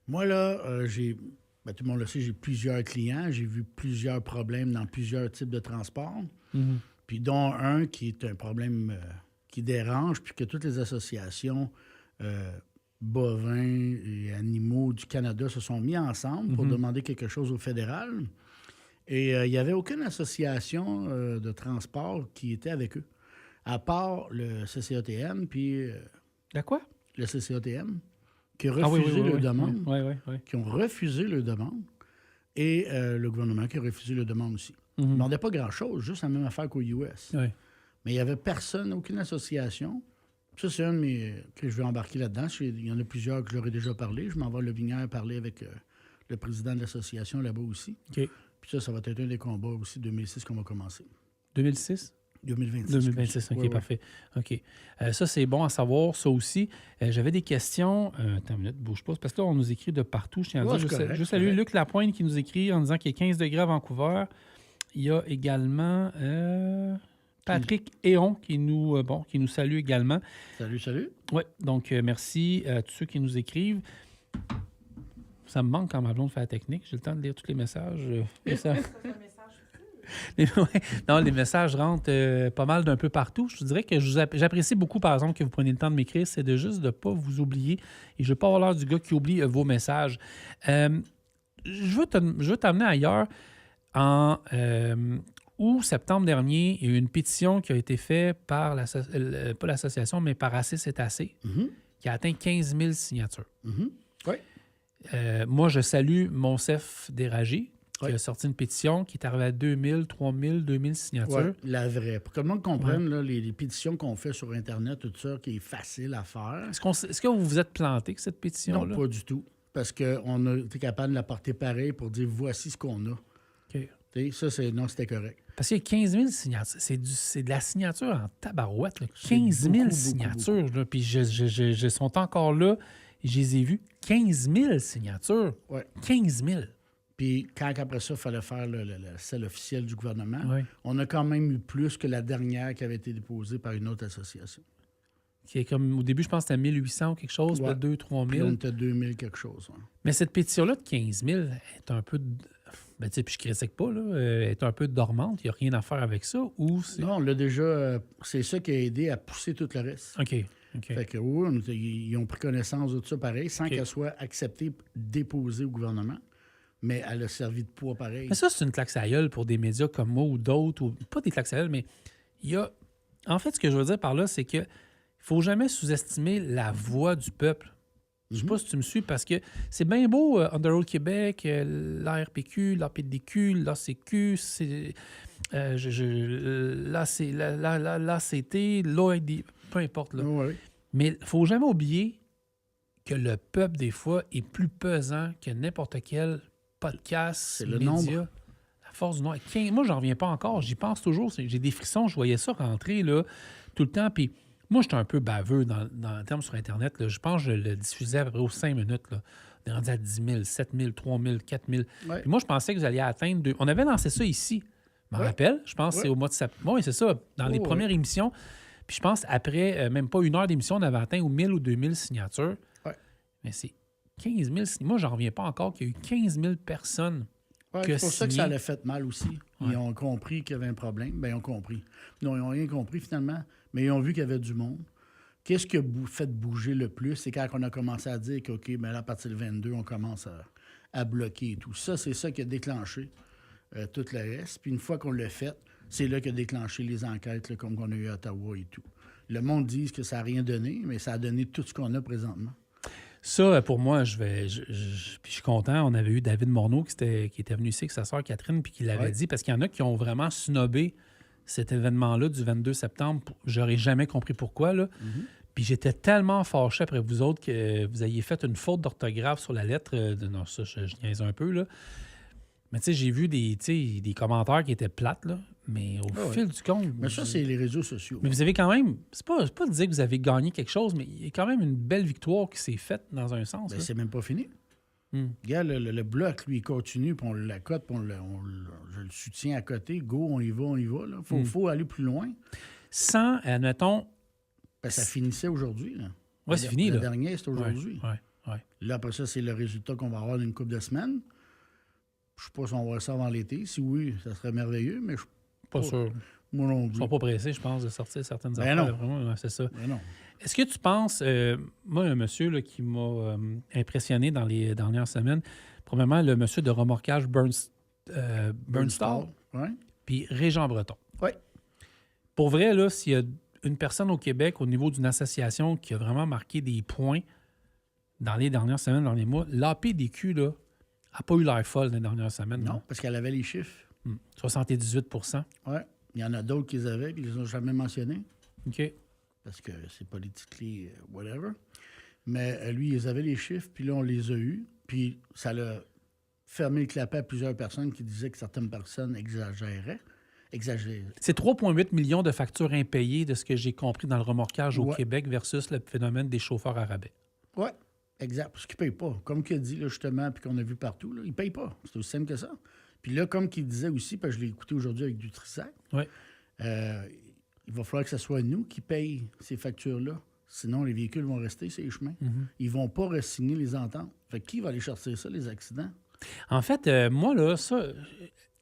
Moi, là, tout le monde le sait, j'ai plusieurs clients. J'ai vu plusieurs problèmes dans plusieurs types de transports. Mm-hmm. Puis dont un qui est un problème qui dérange, puis que toutes les associations bovins et animaux du Canada se sont mis ensemble pour demander quelque chose au fédéral. Et il n'y avait aucune association de transport qui était avec eux, à part le CCATM, puis... La quoi? Le CCATM, qui a refusé leur demande. Oui. Qui ont refusé leur demande. Et le gouvernement qui a refusé leur demande aussi. Ils ne demandaient pas grand-chose, juste la même affaire qu'aux US. Oui. Mais il n'y avait personne, aucune association. Ça, c'est un de mes... que je vais embarquer là-dedans. Il y en a plusieurs que je leur ai déjà parlé. Je m'en vais à Levinière parler avec le président de l'association là-bas aussi. OK. Puis ça va être un des combats aussi 2006 qu'on va commencer. 2006? 2026. 2026, OK, parfait. OK. Ça, c'est bon à savoir, ça aussi. J'avais des questions. Attends une minute, bouge pas. Parce que là, on nous écrit de partout. Je salue Luc Lapointe qui nous écrit en disant qu'il y a 15 degrés à Vancouver. Il y a également Patrick Héon qui nous salue également. Salut. Oui, donc merci à tous ceux qui nous écrivent. Ça me manque quand ma blonde fait la technique. J'ai le temps de lire tous les messages. Les messages rentrent pas mal d'un peu partout. Je vous dirais que j'apprécie beaucoup, par exemple, que vous preniez le temps de m'écrire. C'est de juste de ne pas vous oublier. Et je ne veux pas avoir l'air du gars qui oublie vos messages. Je veux t'amener ailleurs. En août, septembre dernier, il y a eu une pétition qui a été faite par, pas l'association, mais par Assez c'est assez, qui a atteint 15 000 signatures. Oui. Moi, je salue Monsef Déragé, qui a sorti une pétition qui est arrivée à 2000, 3000, 2000 signatures. Oui, la vraie. Pour que le monde comprenne, là, les pétitions qu'on fait sur Internet, tout ça, qui est facile à faire. Est-ce que vous vous êtes planté avec cette pétition-là? Non, pas du tout. Parce qu'on a été capable de la porter pareil pour dire voici ce qu'on a. OK. Ça, c'était correct. Parce qu'il y a 15 000 signatures. C'est de la signature en tabarouette. Là. 15 000 signatures. Là, puis je sont encore là. Je les ai vus. 15 000 signatures. Ouais. 15 000. Puis quand après ça, il fallait faire celle officielle du gouvernement, on a quand même eu plus que la dernière qui avait été déposée par une autre association. Qui est comme, au début, je pense que c'était 1800 ou quelque chose, peut-être 2 3 000. Puis on était 2000 quelque chose. Ouais. Mais cette pétition-là de 15 000 est un peu... Ben, tu sais, puis je critique pas, là, est un peu dormante. Il n'y a rien à faire avec ça, ou c'est... Non, là, déjà, c'est ça qui a aidé à pousser tout le reste. OK. Fait que oui, ils ont pris connaissance de tout ça pareil, sans qu'elle soit acceptée, déposée au gouvernement. Mais elle a servi de poids pareil. Mais ça, c'est une claque à gueule pour des médias comme moi ou d'autres, ou pas des claques à gueule, mais il y a... En fait, ce que je veux dire par là, c'est que il ne faut jamais sous-estimer la voix du peuple. Je ne sais pas si tu me suis, parce que c'est bien beau, Underworld Québec, l'ARPQ, l'APDQ, l'ACQ, l'ACT, l'OID, peu importe. Là. Oui. Mais il ne faut jamais oublier que le peuple, des fois, est plus pesant que n'importe quel podcast, le média. nombre. La force du nombre. Moi, j'en reviens pas encore. J'y pense toujours. J'ai des frissons. Je voyais ça rentrer là, tout le temps. Puis moi, j'étais un peu baveux dans le terme sur Internet. Là. Je pense que je le diffusais à peu près aux 5 minutes. Là. On est rendu à 10 000, 7 000, 3 000, 4 000. Ouais. Puis moi, je pensais que vous alliez atteindre... On avait lancé ça ici. Je me rappelle, je pense que c'est au mois de septembre. Oui, c'est ça, dans les premières émissions. Puis je pense après même pas une heure d'émission, on avait atteint aux 1000 ou 2000 signatures. Ouais. Mais c'est 15 000 signatures. Moi, j'en reviens pas encore qu'il y a eu 15 000 personnes. C'est pour ça que ça l'a fait mal aussi. Ils ont compris qu'il y avait un problème. Bien, ils ont compris. Non, ils n'ont rien compris finalement, mais ils ont vu qu'il y avait du monde. Qu'est-ce qui a fait bouger le plus? C'est quand on a commencé à dire que, OK, bien là, à partir du 22, on commence à bloquer et tout. Ça, c'est ça qui a déclenché tout le reste. Puis une fois qu'on l'a fait, c'est là qu'a déclenché les enquêtes, là, comme qu'on a eu à Ottawa et tout. Le monde dit que ça n'a rien donné, mais ça a donné tout ce qu'on a présentement. Ça, pour moi, puis je suis content. On avait eu David Morneau qui était venu ici avec sa sœur Catherine puis qui l'avait dit, parce qu'il y en a qui ont vraiment snobé cet événement-là du 22 septembre. J'aurais jamais compris pourquoi, là. Puis j'étais tellement fâché après vous autres que vous ayez fait une faute d'orthographe sur la lettre. Non, ça, je niaise un peu, là. Mais tu sais, j'ai vu des commentaires qui étaient plates, là. Mais au fil du compte... Mais ça, c'est les réseaux sociaux. Mais vous avez quand même... C'est pas de dire que vous avez gagné quelque chose, mais il y a quand même une belle victoire qui s'est faite dans un sens. Ben, c'est même pas fini. Regarde, le bloc, lui, il continue, puis on l'accote, puis je le soutiens à côté. Go, on y va. Il faut aller plus loin. Sans, admettons... Ben, ça finissait aujourd'hui. Oui, c'est fini. Le dernier, c'est aujourd'hui. Ouais. Là, après ça, c'est le résultat qu'on va avoir dans une couple de semaines. Je ne sais pas si on va voir ça avant l'été. Si oui, ça serait merveilleux, mais je suis pas sûr. Moi non plus. Ils ne sont pas pressés, je pense, de sortir certaines ben affaires. Non. Vraiment, c'est ça. Ben non. Est-ce que tu penses... moi, un monsieur là, qui m'a impressionné dans les dernières semaines, probablement le monsieur de remorquage Burnstall, puis Régent Breton. Oui. Pour vrai, là, s'il y a une personne au Québec, au niveau d'une association qui a vraiment marqué des points dans les dernières semaines, dans les mois, l'APDQ, là, n'a pas eu l'air folle dans les dernières semaines. Non, parce qu'elle avait les chiffres. 78 Oui. Il y en a d'autres qui les avaient, puis ils les ont jamais mentionnés. OK. Parce que c'est politiquement whatever. Mais lui, ils avaient les chiffres, puis là, on les a eus. Puis ça l'a fermé le clapet à plusieurs personnes qui disaient que certaines personnes exagéraient. C'est 3,8 millions de factures impayées de ce que j'ai compris dans le remorquage au Québec versus le phénomène des chauffeurs à rabais. Oui, exact. Parce qu'ils ne payent pas. Comme qu'il a dit, là, justement, puis qu'on a vu partout, là, ils ne payent pas. C'est aussi simple que ça. Puis là, comme qu'il disait aussi, parce que je l'ai écouté aujourd'hui avec du Trissac, il va falloir que ce soit nous qui payons ces factures-là. Sinon, les véhicules vont rester sur les chemins. Ils ne vont pas re-signer les ententes. Fait que qui va aller chercher ça, les accidents? En fait, moi, là, ça...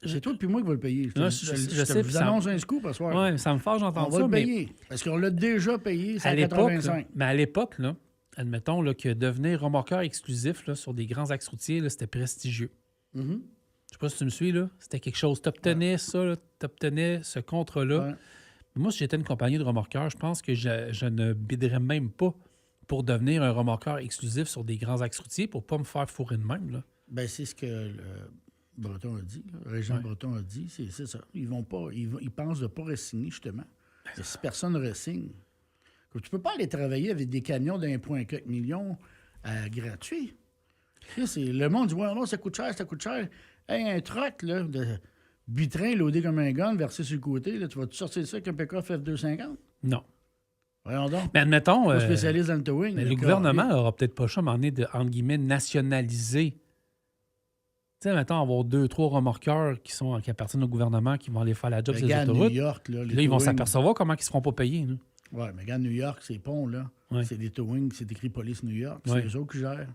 C'est toi puis moi qui va le payer. Je sais, vous annonce un scoop à soir. Oui, ça me fâche d'entendre ça. On va le payer. Parce qu'on l'a déjà payé, c'est à 85. Mais à l'époque, là, admettons là, que devenir remorqueur exclusif là, sur des grands axes routiers, là, c'était prestigieux. Je sais pas si tu me suis, là. C'était quelque chose. Tu obtenais ça, tu obtenais ce contrat-là. Ouais. Moi, si j'étais une compagnie de remorqueurs, je pense que je ne biderais même pas pour devenir un remorqueur exclusif sur des grands axes routiers pour ne pas me faire fourrer de même. Là. Bien, c'est ce que Breton a dit. Régent Breton a dit. C'est ça. Ils pensent de ne pas re-signer, justement. Si personne ne re-signe, tu ne peux pas aller travailler avec des camions d'1,4 million gratuits. Le monde dit « Ouais, non, ça coûte cher. Hey, un truck là, de bitrin loadé comme un gun, versé sur le côté, là, tu vas-tu sortir de ça avec un pick-up F250? » Non. Voyons donc. Mais admettons... Pas spécialiste dans le towing. Mais le gouvernement n'aura peut-être pas le choix à un moment donné de, entre guillemets, nationaliser. Tu sais, mettons, avoir 2-3 remorqueurs qui appartiennent au gouvernement qui vont aller faire la job sur les autoroutes. New York, là ils vont s'apercevoir comment ils ne se feront pas payer. Oui, mais regarde, New York, ces ponts, là, c'est des towing, c'est écrit Police New York. C'est eux autres qui gèrent.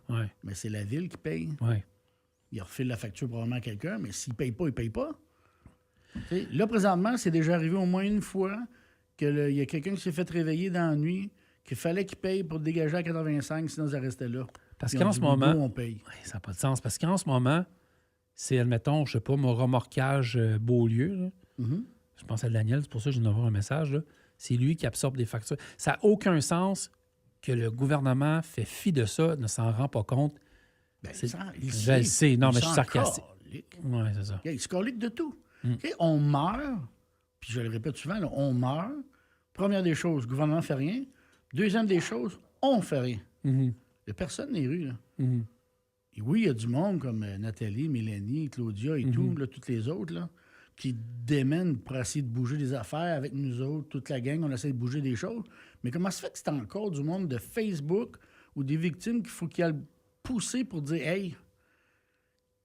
Mais c'est la ville qui paye. Ils refilent la facture probablement à quelqu'un, mais s'ils ne payent pas, ils ne payent pas. T'sais, là, présentement, c'est déjà arrivé au moins une fois qu'il y a quelqu'un qui s'est fait réveiller dans la nuit, qu'il fallait qu'il paye pour dégager à 85, sinon ça restait là. Parce qu'en ce moment... on paye. Ça n'a pas de sens. Parce qu'en ce moment, c'est, admettons, je sais pas, mon remorquage Beaulieu. Je pense à Daniel, c'est pour ça que je viens d'avoir un message. Là. C'est lui qui absorbe des factures. Ça n'a aucun sens que le gouvernement fait fi de ça, ne s'en rend pas compte. Ben, je le sais. Non, mais je suis sarcastique. Oui, c'est ça. Il se calique de tout. On meurt, puis je le répète souvent, là, on meurt. Première des choses, le gouvernement ne fait rien. Deuxième des choses, on ne fait rien. Il n'y a personne dans les rues. Là. Et oui, il y a du monde comme Nathalie, Mélanie, Claudia et tout, là, toutes les autres, là, qui démènent pour essayer de bouger des affaires avec nous autres, toute la gang, on essaie de bouger des choses. Mais comment se fait que c'est encore du monde de Facebook ou des victimes qu'il faut qu'ils aillent pousser pour dire « Hey,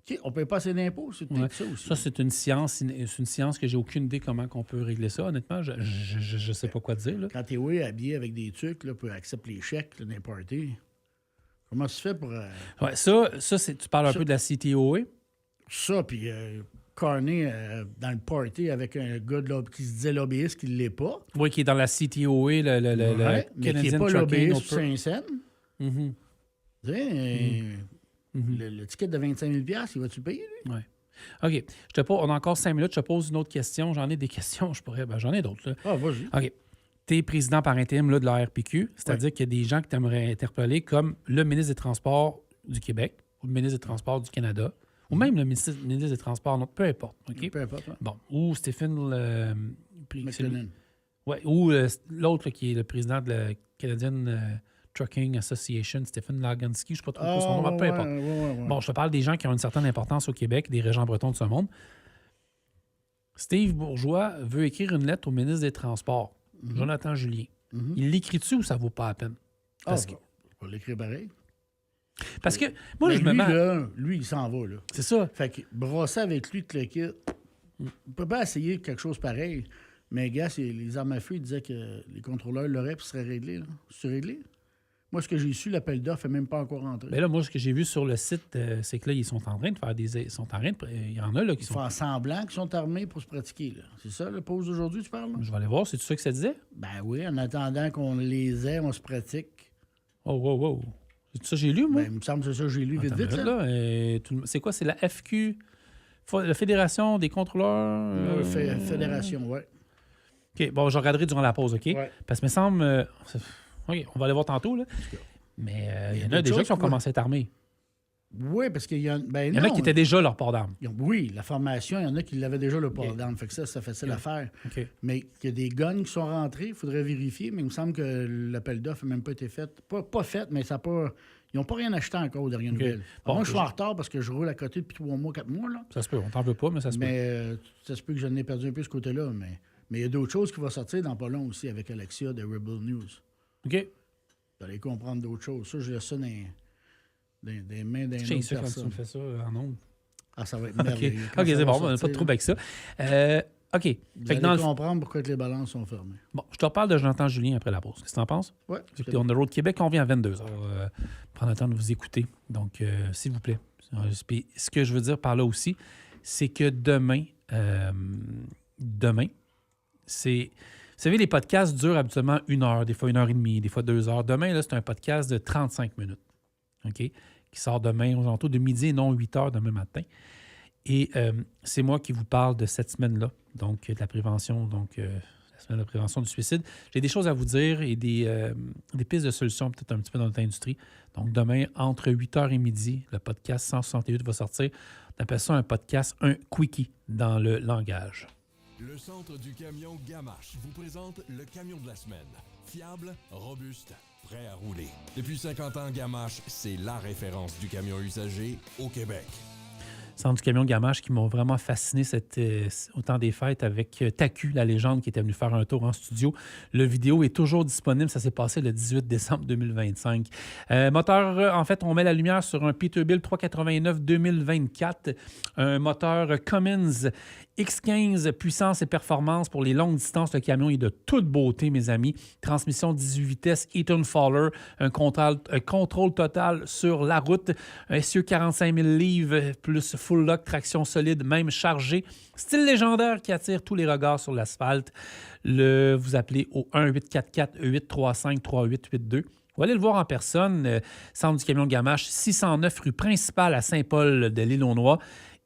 OK, on ne paye pas assez d'impôts, c'est peut-être ça aussi. Ça, c'est une science que j'ai aucune idée comment on peut régler ça, honnêtement. Je ne sais pas quoi te dire. Là. Quand tu es habillé avec des trucs, là, pour accepter les chèques, là, n'importe. Comment ça se fait pour... Ouais, ça tu parles un peu de la CTOA? Ça, puis Carney dans le party avec un gars qui se disait lobbyiste, qui ne l'est pas. Oui, qui est dans la CTOA, le mais qui n'est pas lobbyiste sur Saint-Saëns. Tu sais, le ticket de 25 000 $, il va-tu le payer, lui? Oui. OK. On a encore 5 minutes. Je te pose une autre question. J'en ai des questions. J'en ai d'autres. Là. Ah, vas-y. OK. Tu es président par intérim là, de la RPQ, c'est-à-dire qu'il y a des gens que tu aimerais interpeller comme le ministre des Transports du Québec ou le ministre des Transports du Canada ou même le ministre des Transports, peu importe. OK? Peu importe. Ouais. Bon. Ou Stephen McLennan. Ouais, ou l'autre là, qui est le président de la Canadian Trucking Association, Stephen Laganski, je ne sais pas trop son nom, peu importe. Ouais. Bon, je te parle des gens qui ont une certaine importance au Québec, des régents bretons de ce monde. Steve Bourgeois veut écrire une lettre au ministre des Transports, Jonathan Julien. Il l'écrit-tu ou ça vaut pas la peine? Parce que... On va l'écrire pareil. Parce que moi, je me mets... Lui, il s'en va, là. C'est ça. Fait que brosser avec lui, le kit, on ne peut pas essayer quelque chose pareil. Mais, gars, les armes à feu, ils disaient que les contrôleurs l'auraient puis seraient réglés. C'est réglé? Moi, ce que j'ai su, l'appel d'offres n'est même pas encore entré. Mais là, moi, ce que j'ai vu sur le site, c'est que là, ils sont en train de faire il y en a là qui sont... Ils font semblant qu'ils sont armés pour se pratiquer, là. C'est ça, le pause d'aujourd'hui, tu parles? Là? Je vais aller voir. C'est ça que ça disait? Ben oui, en attendant qu'on les ait, on se pratique. Oh. C'est ça que j'ai lu, moi? Ben, il me semble que c'est ça que j'ai lu vite. Là, c'est quoi? C'est la FQ, la Fédération des contrôleurs? Fédération, oui. OK, bon, je regarderai durant la pause, OK? Ouais. Parce que me semble... OK, on va aller voir tantôt, là. Mais il y en a déjà qui ont commencé à être armés. Oui, parce qu'il y a... il y en a qui étaient déjà leur port d'armes. Oui, la formation, il y en a qui l'avaient déjà le port d'armes. Fait que ça c'est facile à faire. Okay. Mais il y a des guns qui sont rentrés, il faudrait vérifier, mais il me semble que l'appel d'offres n'a même pas été fait. Pas fait, mais ça n'a pas... Ils n'ont pas rien acheté encore aux dernières nouvelles. Bon, moi, je suis en retard parce que je roule à côté depuis 3 mois, 4 mois. Là. Ça se peut, on t'en veut pas, mais ça se peut. Mais ça se peut que j'en ai perdu un peu ce côté-là. Mais il y a d'autres choses qui vont sortir dans pas long aussi avec Alexia de Rebel News. OK. Vous allez comprendre d'autres choses. Ça, je laisse ça dans des mains d'un autre personne. Quand tu me fais ça en ondes. Ah, ça va être merveilleux. OK, c'est bon, on n'a pas de trouble avec ça. OK. Vous allez comprendre pourquoi les balances sont fermées. Bon, je te reparle de Jonathan Julien après la pause. Qu'est-ce que tu en penses? Oui. Écoutez, On the Road Québec, on vient à 22h. Prendre le temps de vous écouter. Donc, s'il vous plaît. Ce que je veux dire par là aussi, c'est que demain, c'est... Vous savez, les podcasts durent habituellement 1 heure, des fois 1h30, des fois 2 heures. Demain, là, c'est un podcast de 35 minutes, OK, qui sort demain aux alentours de midi et non 8 heures demain matin. Et c'est moi qui vous parle de cette semaine-là, donc de la prévention, la semaine de la prévention du suicide. J'ai des choses à vous dire et des pistes de solutions peut-être un petit peu dans notre industrie. Donc demain, entre 8h et midi, le podcast 168 va sortir. On appelle ça un podcast, un quickie dans le langage. Le Centre du camion Gamache vous présente le camion de la semaine. Fiable, robuste, prêt à rouler. Depuis 50 ans, Gamache, c'est la référence du camion usager au Québec. Centre du camion Gamache qui m'ont vraiment fasciné au temps des fêtes avec Taku, la légende, qui était venu faire un tour en studio. Le vidéo est toujours disponible. Ça s'est passé le 18 décembre 2025. Moteur, en fait, on met la lumière sur un Peterbilt 389 2024. Un moteur Cummins X15, puissance et performance pour les longues distances. Le camion est de toute beauté, mes amis. Transmission 18 vitesses, Eaton Fowler, un contrôle total sur la route, un SE 45 000 livres, plus full lock, traction solide, même chargé. Style légendaire qui attire tous les regards sur l'asphalte. Vous appelez au 1-844-835-3882. Vous allez le voir en personne. Centre du camion Gamache, 609 rue principale à Saint-Paul de l'Île-aux-Noix.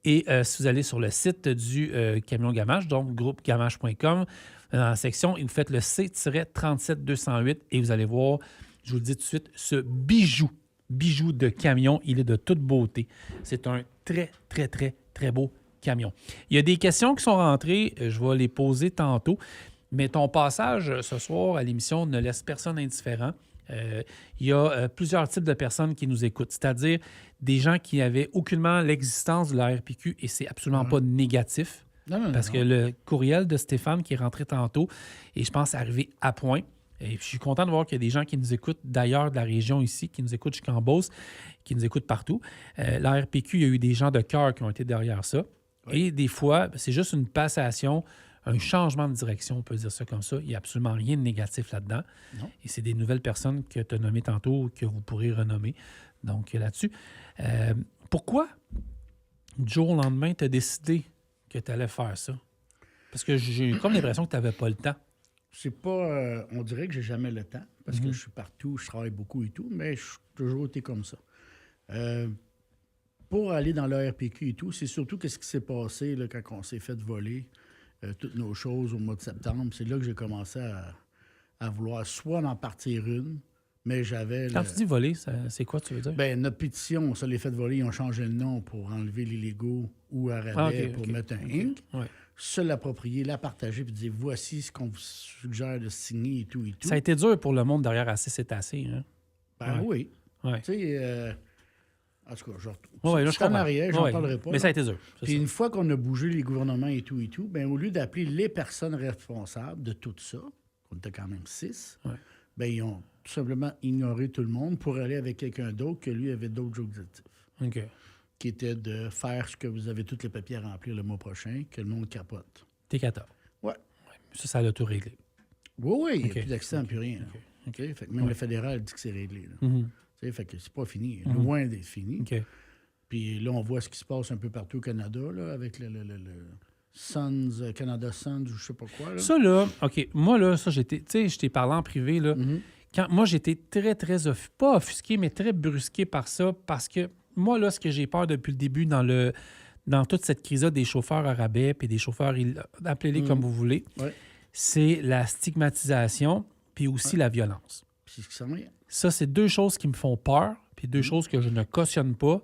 Et si vous allez sur le site du camion Gamache, donc groupegamache.com, dans la section, et vous faites le C-37208 et vous allez voir, je vous le dis tout de suite, ce bijou de camion, il est de toute beauté. C'est un très, très, très, très beau camion. Il y a des questions qui sont rentrées, je vais les poser tantôt, mais ton passage ce soir à l'émission ne laisse personne indifférent. Il y a plusieurs types de personnes qui nous écoutent, c'est-à-dire des gens qui n'avaient aucunement l'existence de la RPQ et c'est absolument pas négatif. Non. Que le courriel de Stéphane qui est rentré tantôt et je pense arrivé à point. Et puis, je suis content de voir qu'il y a des gens qui nous écoutent d'ailleurs de la région ici, qui nous écoutent jusqu'en Beauce, qui nous écoutent partout. La RPQ, il y a eu des gens de cœur qui ont été derrière ça. Oui. Et des fois, c'est juste une passation, un changement de direction, on peut dire ça comme ça. Il n'y a absolument rien de négatif là-dedans. Non. Et c'est des nouvelles personnes que tu as nommées tantôt que vous pourrez renommer. Donc, là-dessus. Pourquoi, du jour au lendemain, tu as décidé que tu allais faire ça? Parce que j'ai comme l'impression que tu n'avais pas le temps. C'est pas... on dirait que j'ai jamais le temps, parce que je suis partout, je travaille beaucoup et tout, mais je suis toujours été comme ça. Pour aller dans le RPQ et tout, c'est surtout ce qui s'est passé là, quand on s'est fait voler toutes nos choses au mois de septembre. C'est là que j'ai commencé à vouloir soit en partir une, mais j'avais... Quand tu dis voler, c'est quoi tu veux dire? Bien, notre pétition, on se l'est fait voler, ils ont changé le nom pour enlever l'illégaux ou à rabais pour mettre un Inc. Ouais. Se l'approprier, la partager, puis dire voici ce qu'on vous suggère de signer et tout et tout. Ça a été dur pour le monde derrière assez, c'est assez, hein? Ben oui. Ouais. Tu sais, en tout cas, je suis en arrière, j'en parlerai pas. Mais ça a été dur. Puis une fois qu'on a bougé les gouvernements et tout, bien, au lieu d'appeler les personnes responsables de tout ça, on était quand même 6, bien, ils ont tout simplement ignoré tout le monde pour aller avec quelqu'un d'autre que lui avait d'autres objectifs. OK. Qui était de faire ce que vous avez tous les papiers à remplir le mois prochain, que le monde capote. T'es 14. Ouais. Ça l'a tout réglé. Oui, il n'y a plus d'accident, plus rien. Okay. Fait que même le fédéral dit que c'est réglé. Là. Fait que c'est pas fini. Loin d'être fini. Puis là, on voit ce qui se passe un peu partout au Canada, là, avec le Sons, Canada Sons, ou je sais pas quoi. Là. Ça, là, OK. Moi, là, ça, j'étais... Tu sais, je t'ai parlé en privé, là. Quand, moi, j'étais très, très... pas offusqué, mais très brusqué par ça, parce que moi, là, ce que j'ai peur depuis le début dans toute cette crise-là des chauffeurs à rabais puis des chauffeurs, appelez-les comme vous voulez, c'est la stigmatisation puis aussi la violence. Ça, c'est deux choses qui me font peur puis deux choses que je ne cautionne pas.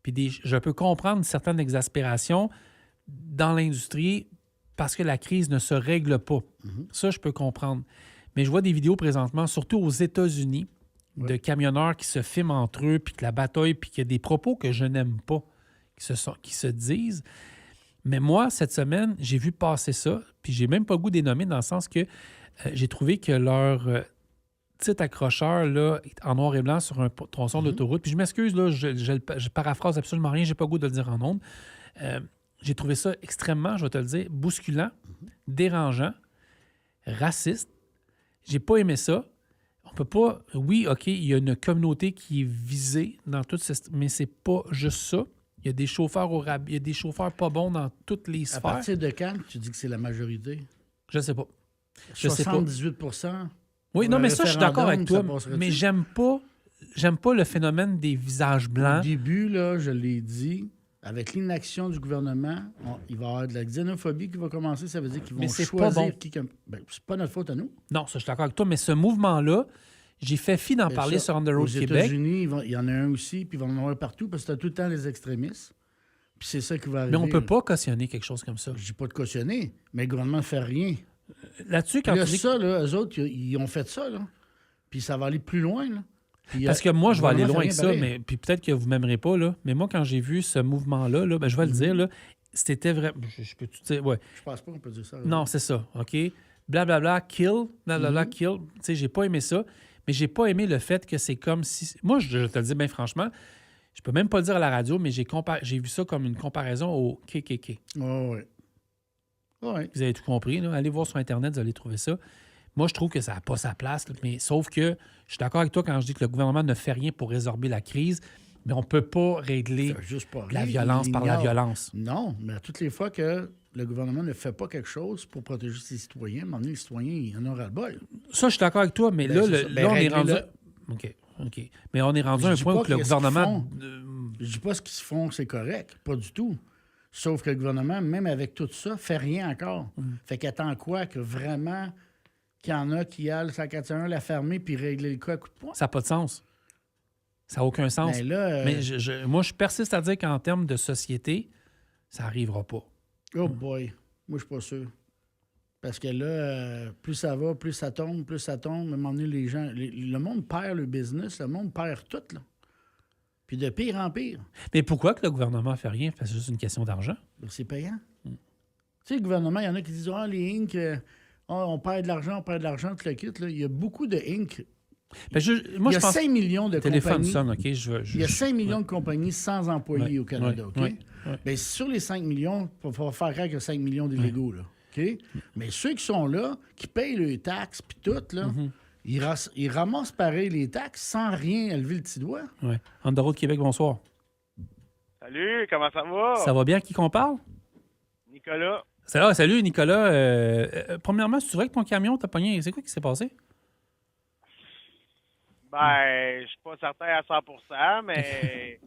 Puis je peux comprendre une certaine exaspération dans l'industrie parce que la crise ne se règle pas. Ça, je peux comprendre. Mais je vois des vidéos présentement, surtout aux États-Unis, de camionneurs qui se filment entre eux, puis que la bataille, puis qu'il y a des propos que je n'aime pas, qui se disent. Mais moi, cette semaine, j'ai vu passer ça, puis j'ai même pas le goût de les nommer dans le sens que j'ai trouvé que leur petit accrocheur là, en noir et blanc sur un tronçon d'autoroute, puis je m'excuse, là, je paraphrase absolument rien, j'ai pas le goût de le dire en ondes. J'ai trouvé ça extrêmement, je vais te le dire, bousculant, dérangeant, raciste. J'ai pas aimé ça. On peut pas... Oui, OK, il y a une communauté qui est visée dans tout ce... Mais c'est pas juste ça. Il y a des chauffeurs au rabais, il y a des chauffeurs pas bons dans toutes les sphères. À partir de quand tu dis que c'est la majorité? Je sais pas. 78 Oui, non, mais ça, je suis d'accord avec toi. Mais j'aime pas le phénomène des visages blancs. Au début, là, je l'ai dit... Avec l'inaction du gouvernement, il va y avoir de la xénophobie qui va commencer. Ça veut dire qu'ils vont choisir qui... Ben, c'est pas notre faute à nous. Non, ça, je suis d'accord avec toi. Mais ce mouvement-là, j'ai fait fi d'en parler sur On the Road Québec. Aux États-Unis, il y en a un aussi, puis il va en avoir partout, parce que tu as tout le temps les extrémistes. Puis c'est ça qui va arriver. Mais on peut pas cautionner quelque chose comme ça. Je dis pas de cautionner, mais le gouvernement ne fait rien. Là-dessus, quand tu dis... ça, là, eux autres, ils ont fait ça, là. Puis ça va aller plus loin, là. Parce que moi, je vais aller loin avec ça, mais puis peut-être que vous ne m'aimerez pas, là. Mais moi, quand j'ai vu ce mouvement-là, là, ben, je vais le dire, là, c'était vrai. Je peux tout dire, ouais. Je pense pas qu'on peut dire ça. Non, c'est ça, OK? Blablabla, kill, blablabla, kill. Tu sais, j'ai pas aimé ça, mais j'ai pas aimé le fait que c'est comme si... Moi, je te le dis bien franchement, je peux même pas le dire à la radio, mais j'ai vu ça comme une comparaison au KKK. Oh, oui. Ouais. Vous avez tout compris, là. Allez voir sur Internet, vous allez trouver ça. Moi, je trouve que ça n'a pas sa place, là, mais sauf que je suis d'accord avec toi quand je dis que le gouvernement ne fait rien pour résorber la crise, mais on ne peut pas régler la violence par la violence. Non, mais à toutes les fois que le gouvernement ne fait pas quelque chose pour protéger ses citoyens, maintenant, les citoyens, ils en ont ras-le-bol. Ça, je suis d'accord avec toi, mais là, on est rendu... OK. Mais on est rendu à un point où le gouvernement... Je dis pas ce qu'ils se font, c'est correct. Pas du tout. Sauf que le gouvernement, même avec tout ça, fait rien encore. Fait qu'attend quoi? Que vraiment... qu'il y en a qui aillent sa 401, la fermer puis régler le cas à coup de poing. Ça n'a pas de sens. Ça n'a aucun sens. Ben là, mais moi, je persiste à dire qu'en termes de société, ça n'arrivera pas. Oh boy. Moi, je suis pas sûr. Parce que là, plus ça va, plus ça tombe. À un moment donné, les gens... le monde perd le business, le monde perd tout, là. Puis de pire en pire. Mais pourquoi que le gouvernement ne fait rien? C'est juste une question d'argent. C'est payant. Tu sais, le gouvernement, il y en a qui disent « Ah, les Inc., on perd de l'argent, tout le kit. Là. Il y a beaucoup de Inc. Ben, Il y a 5 millions de téléphone compagnies. sonne, OK? Il y a 5 millions de compagnies sans employés au Canada, OK? Ouais. Bien, sur les 5 millions, il faut faire qu'il y a 5 millions d'illégaux, là, OK? Mais ceux qui sont là, qui payent les taxes puis tout, là, ils ramassent pareil les taxes sans rien lever le petit doigt. Oui. On the road Québec, bonsoir. Salut, comment ça va? Ça va bien, qui qu'on parle? Nicolas. Salut, Nicolas. Premièrement, c'est vrai que ton camion t'a pogné. C'est quoi qui s'est passé? Ben, je suis pas certain à 100%, mais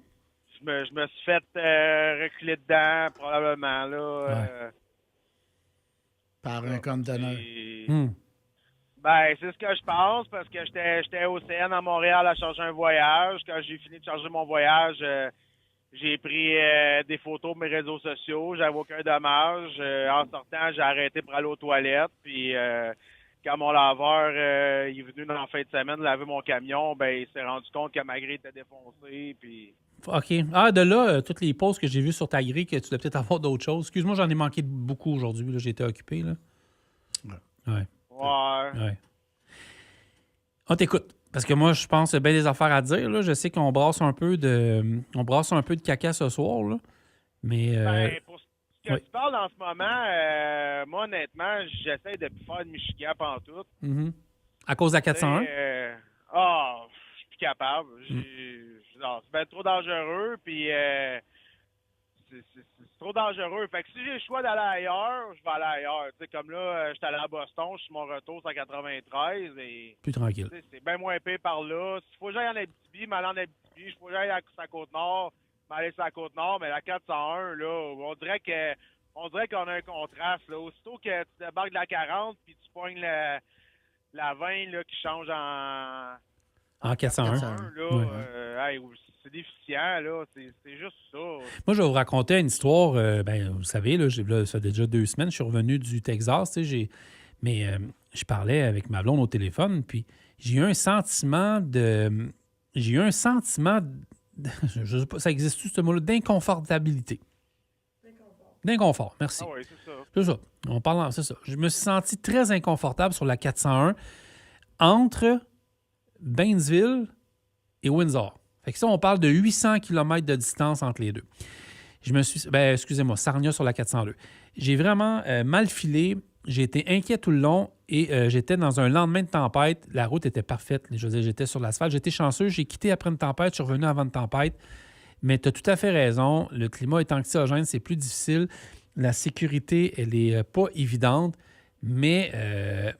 je me suis fait reculer dedans, probablement, là. Par un conteneur. Ben, c'est ce que je pense, parce que j'étais au CN à Montréal à charger un voyage. Quand j'ai fini de charger mon voyage, j'ai pris des photos de mes réseaux sociaux. J'avais aucun dommage. En sortant, j'ai arrêté pour aller aux toilettes. Puis, quand mon laveur il est venu dans la fin de semaine laver mon camion, ben il s'est rendu compte que ma grille était défoncée. Puis... OK. Ah, de là, toutes les posts que j'ai vues sur ta grille, que tu dois peut-être avoir d'autres choses. Excuse-moi, j'en ai manqué beaucoup aujourd'hui. Là, j'ai été occupé. Là. Ouais. On t'écoute. Parce que moi, je pense qu'il y a bien des affaires à dire. Là. Je sais qu'on brasse un peu de caca ce soir. Là. Mais. Pour ce que tu parles en ce moment, moi, honnêtement, j'essaie de plus faire de Michigan pantoute. À cause de la 401? Je suis plus capable. Non, c'est bien trop dangereux. Puis. C'est trop dangereux. Fait que si j'ai le choix d'aller ailleurs, je vais aller ailleurs. Tu sais, comme là, j'étais allé à Boston, je suis mon retour, c'est à 93. Et, plus tranquille. C'est bien moins épais par là. S'il faut que j'aille en Abitibi, m'aller en Abitibi. S'il faut que j'aille à la Côte-Nord, m'aller sur la Côte-Nord. Mais la 401, là, on dirait qu'on a un contraste. Là. Aussitôt que tu débarques de la 40 puis tu pognes la 20 là, qui change en 401. Là, c'est déficient, là. C'est juste ça. Moi, je vais vous raconter une histoire. Vous savez, là, ça fait déjà 2 semaines, je suis revenu du Texas. Mais je parlais avec ma blonde au téléphone, puis j'ai eu un sentiment de... je sais pas, ça existe-tu ce mot-là? D'inconfortabilité. D'inconfort, merci. Ah oui, c'est ça. C'est ça. C'est ça. Je me suis senti très inconfortable sur la 401 entre Bainesville et Windsor. Fait que ça, on parle de 800 km de distance entre les deux. Sarnia sur la 402. J'ai vraiment mal filé. J'ai été inquiet tout le long et j'étais dans un lendemain de tempête. La route était parfaite. Je veux dire, j'étais sur l'asphalte. J'étais chanceux. J'ai quitté après une tempête. Je suis revenu avant une tempête. Mais tu as tout à fait raison. Le climat est anxiogène. C'est plus difficile. La sécurité, elle n'est pas évidente. Mais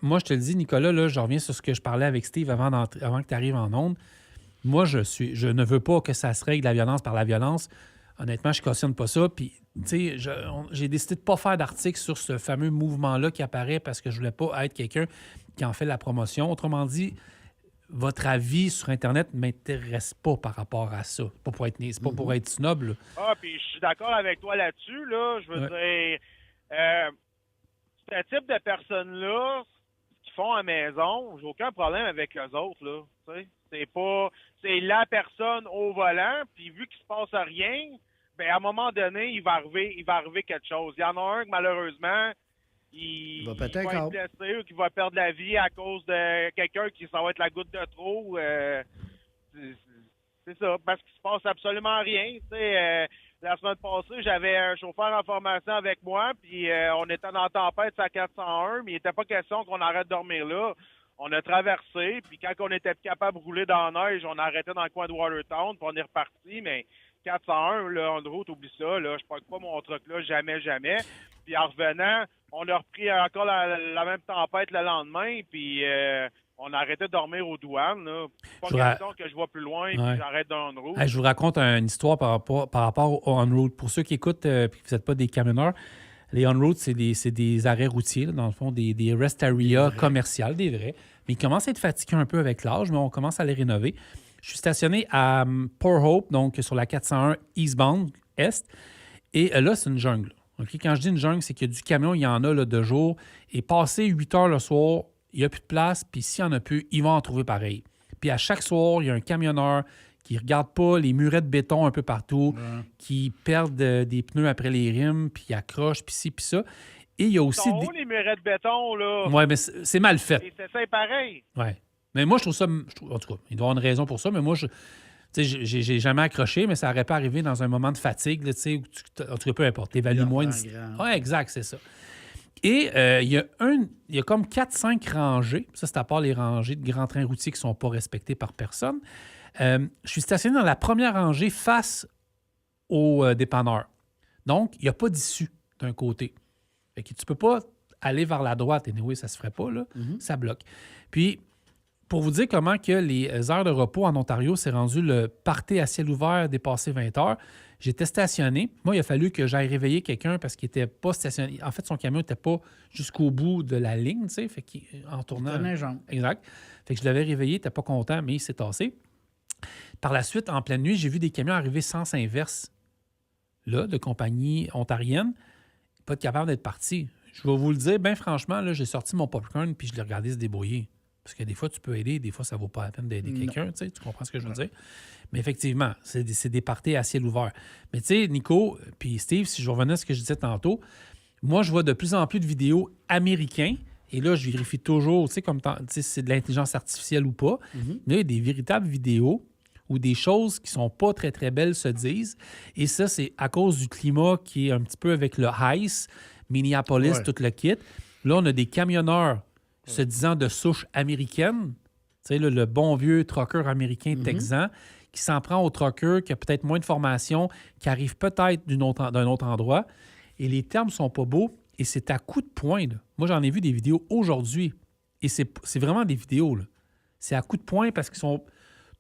moi, je te le dis, Nicolas, là, je reviens sur ce que je parlais avec Steve avant que tu arrives en onde. Moi, je ne veux pas que ça se règle la violence par la violence. Honnêtement, je ne cautionne pas ça. Puis, tu sais, j'ai décidé de ne pas faire d'article sur ce fameux mouvement-là qui apparaît parce que je ne voulais pas être quelqu'un qui en fait la promotion. Autrement dit, votre avis sur Internet ne m'intéresse pas par rapport à ça. C'est pas pour être snob. Là. Puis je suis d'accord avec toi là-dessus. Là. Je veux dire, ce type de personnes-là, ce qu'ils font à la maison, j'ai aucun problème avec eux autres. Là, c'est la personne au volant, puis vu qu'il se passe rien, ben à un moment donné, il va arriver quelque chose. Il y en a un que malheureusement, il va être blessé ou qui va perdre la vie à cause de quelqu'un qui ça va être la goutte de trop. C'est ça, parce qu'il se passe absolument rien. La semaine passée, j'avais un chauffeur en formation avec moi, puis on était dans la tempête à 401, mais il n'était pas question qu'on arrête de dormir là. On a traversé, puis quand on était capable de rouler dans la neige, on a arrêté dans le coin de Watertown, puis on est reparti, mais 401, là, en route, oublie ça, là, je ne pas mon truck là, jamais. Puis en revenant, on a repris encore la même tempête le lendemain, puis on a arrêté de dormir aux douanes. Là. Pas question que je vois plus loin et que j'arrête dans le route. Je vous raconte une histoire par rapport au on-road. Pour ceux qui écoutent et que vous n'êtes pas des camionneurs, les on-road, c'est des arrêts routiers, là, dans le fond, des rest areas commerciales, des vrais. Mais ils commencent à être fatigués un peu avec l'âge, mais on commence à les rénover. Je suis stationné à Port Hope, donc sur la 401 Eastbound Est. Et là, c'est une jungle. Okay? Quand je dis une jungle, c'est qu'il y a du camion, il y en a là, de jour. Et passé 8 heures le soir, il n'y a plus de place. Puis s'il y en a plus, ils vont en trouver pareil. Puis à chaque soir, il y a un camionneur qui ne regarde pas les murets de béton un peu partout, qui perdent des pneus après les rimes, puis accroche, puis ci, puis ça. Et il y a aussi Ils sont où, les murets de béton, là? Oui, mais c'est mal fait. C'est ça, pareil. Oui. Mais moi, je trouve ça... en tout cas, il doit y avoir une raison pour ça, mais moi, j'ai jamais accroché, mais ça n'aurait pas arrivé dans un moment de fatigue, là, où en tout cas, peu importe. T'évalues moins... Oui, exact, c'est ça. Et il y a comme 4-5 rangées. Ça, c'est à part les rangées de grands trains routiers qui ne sont pas respectées par personne. Je suis stationné dans la première rangée face au dépanneur. Donc, il n'y a pas d'issue d'un côté. Fait que tu ne peux pas aller vers la droite. Anyway, ça ne se ferait pas, là. Ça bloque. Puis, pour vous dire comment que les heures de repos en Ontario, c'est rendu le party à ciel ouvert dépassé 20 heures, j'étais stationné. Moi, il a fallu que j'aille réveiller quelqu'un parce qu'il n'était pas stationné. En fait, son camion n'était pas jusqu'au bout de la ligne, tu sais, fait qu'en tournant... Exact. Fait que je l'avais réveillé, il n'était pas content, mais il s'est tassé. Par la suite, en pleine nuit, j'ai vu des camions arriver sens inverse, là, de compagnie ontarienne, pas capable d'être partis. Je vais vous le dire, bien franchement, là, j'ai sorti mon popcorn puis je l'ai regardé se débrouiller. Parce que des fois, tu peux aider, des fois, ça ne vaut pas la peine d'aider quelqu'un, tu comprends ce que je veux dire? Mais effectivement, c'est des parties à ciel ouvert. Mais tu sais, Nico, puis Steve, si je revenais à ce que je disais tantôt, moi, je vois de plus en plus de vidéos américains, et là, je vérifie toujours, tu sais, comme si c'est de l'intelligence artificielle ou pas, mais là, il y a des véritables vidéos où des choses qui sont pas très, très belles se disent, et ça, c'est à cause du climat qui est un petit peu avec le ICE, Minneapolis, tout le kit. Là, on a des camionneurs se disant de souche américaine, tu sais, le bon vieux trucker américain texan, qui s'en prend au trucker, qui a peut-être moins de formation, qui arrive peut-être d'un autre endroit. Et les termes sont pas beaux, et c'est à coup de poing. Là. Moi, j'en ai vu des vidéos aujourd'hui, et c'est vraiment des vidéos. Là. C'est à coup de poing parce qu'ils sont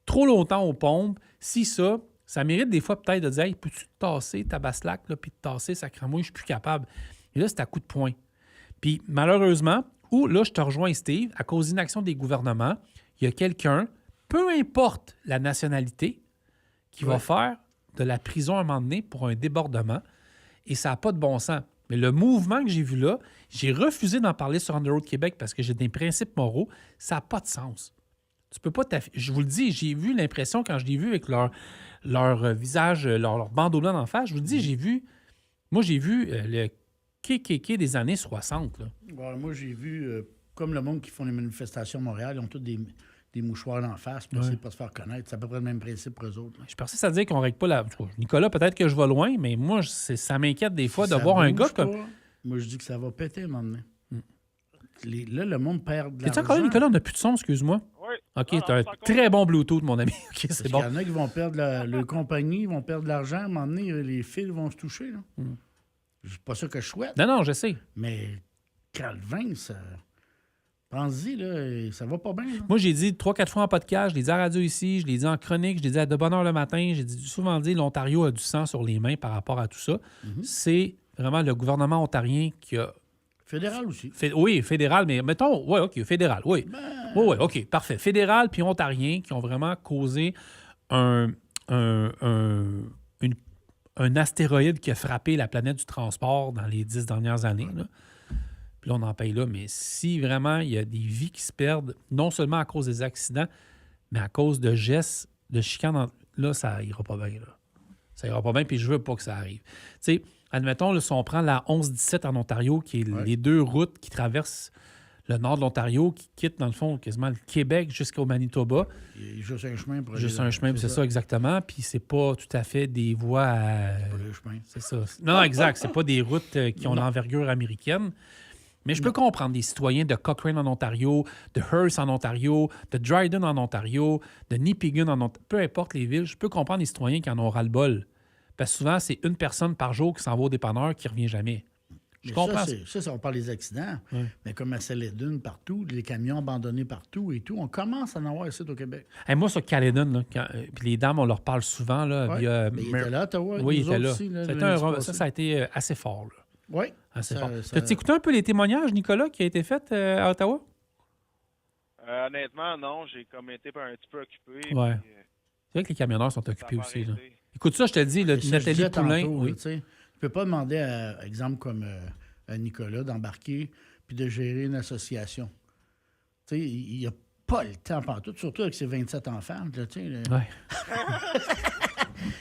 trop longtemps aux pompes. Si ça mérite des fois peut-être de dire « Hey, peux-tu te tasser ta basse-lac, puis te tasser, ça cramouille, je suis plus capable. » Et là, c'est à coup de poing. Puis malheureusement, là, je te rejoins, Steve, à cause d'inaction des gouvernements, il y a quelqu'un, peu importe la nationalité, qui va faire de la prison à un moment donné pour un débordement, et ça n'a pas de bon sens. Mais le mouvement que j'ai vu là, j'ai refusé d'en parler sur On the Road Québec parce que j'ai des principes moraux, ça n'a pas de sens. Tu peux pas je vous le dis, j'ai vu l'impression quand je l'ai vu avec leur visage, leur bandeau blanc en face, je vous le dis, j'ai vu le KKK des années 60. Là. Ouais, moi, j'ai vu, comme le monde qui font les manifestations à Montréal, ils ont tous des mouchoirs en face pour essayer de pas se faire connaître. C'est à peu près le même principe pour eux autres. Là. Je persiste à dire qu'on ne règle pas la... Nicolas, peut-être que je vais loin, mais moi, ça m'inquiète des fois de voir un gars comme... Moi, je dis que ça va péter à un moment donné. Là, le monde perd de l'argent. Es-tu encore là, Nicolas? On n'a plus de son, excuse-moi. Oui. OK, t'as un très bon Bluetooth, mon ami. OK, c'est bon. Il y en a qui vont perdre leur compagnie, ils vont perdre de l'argent. À un moment donné, les fils vont se toucher. Là. C'est pas ça que je souhaite. Non, je sais. Mais Calvin, ça... Pense-y, là, ça va pas bien. Là. Moi, j'ai dit 3-4 fois en podcast, je l'ai dit à la radio ici, je l'ai dit en chronique, je l'ai dit à De Bonne Heure le matin, j'ai souvent dit l'Ontario a du sang sur les mains par rapport à tout ça. C'est vraiment le gouvernement ontarien qui a... Fédéral aussi. Oui, fédéral, mais mettons, oui, OK, fédéral, oui. Oui, OK, parfait. Fédéral puis ontarien qui ont vraiment causé un astéroïde qui a frappé la planète du transport dans les 10 dernières années, là. Puis là, on en paye là. Mais si vraiment il y a des vies qui se perdent, non seulement à cause des accidents, mais à cause de gestes, de chicanes, là, ça ira pas bien. Là. Ça ira pas bien, puis je veux pas que ça arrive. Tu sais, admettons, là, si on prend la 11-17 en Ontario, qui est les deux routes qui traversent le nord de l'Ontario, qui quittent, dans le fond, quasiment le Québec jusqu'au Manitoba. Il y a juste un chemin pour Juste un chemin, c'est ça, exactement. Puis c'est pas tout à fait des voies à... C'est pas le chemin. C'est ça. Non, exact. C'est pas des routes qui ont l'envergure américaine. Mais je peux comprendre des citoyens de Cochrane en Ontario, de Hearst en Ontario, de Dryden en Ontario, de Nipigon en Ontario, peu importe les villes, je peux comprendre des citoyens qui en ont ras-le-bol. Parce que souvent, c'est une personne par jour qui s'en va au dépanneur qui ne revient jamais. Je comprends. Ça, on parle des accidents. Mais comme à Caledon, partout, les camions abandonnés partout et tout, on commence à en avoir ici au Québec. Hey, moi, sur Caledon, puis les dames, on leur parle souvent. Là, via, mais il était là, Ottawa. Oui, il était là. Aussi, là ça a été assez fort. Là. Oui. T'as-tu écouté un peu les témoignages, Nicolas, qui a été fait à Ottawa? Honnêtement, non. J'ai comme été un petit peu occupé. Ouais. C'est vrai que les camionneurs sont occupés aussi. Là. Écoute ça, je te le dis, Nathalie Poulain... Tu ne peux pas demander, à exemple, comme à Nicolas, d'embarquer puis de gérer une association. Tu sais, il n'y a pas le temps partout, surtout avec ses 27 enfants. Là,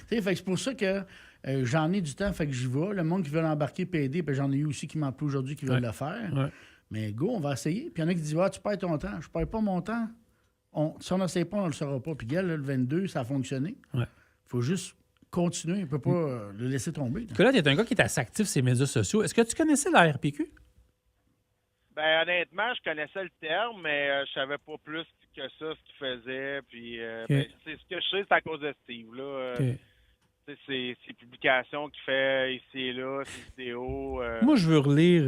Fait que c'est pour ça que j'en ai du temps, fait que j'y vais. Le monde qui veut l'embarquer et aider, puis j'en ai eu aussi qui m'appellent aujourd'hui qui veulent le faire. Ouais. Mais go, on va essayer. Puis il y en a qui disent tu perds ton temps. Je perds pas mon temps. Si on n'essaie pas, on ne le saura pas. Puis Gale, le 22, ça a fonctionné. Il faut juste continuer. On ne peut pas le laisser tomber. Là, tu es un gars qui est assez actif sur les médias sociaux. Est-ce que tu connaissais la RPQ? Ben honnêtement, je connaissais le terme, mais je savais pas plus que ça, ce qu'il faisait. Puis ce que je sais, c'est à cause de Steve. Là. Ses publications qu'il fait ici et là, ses vidéos. Moi, je veux relire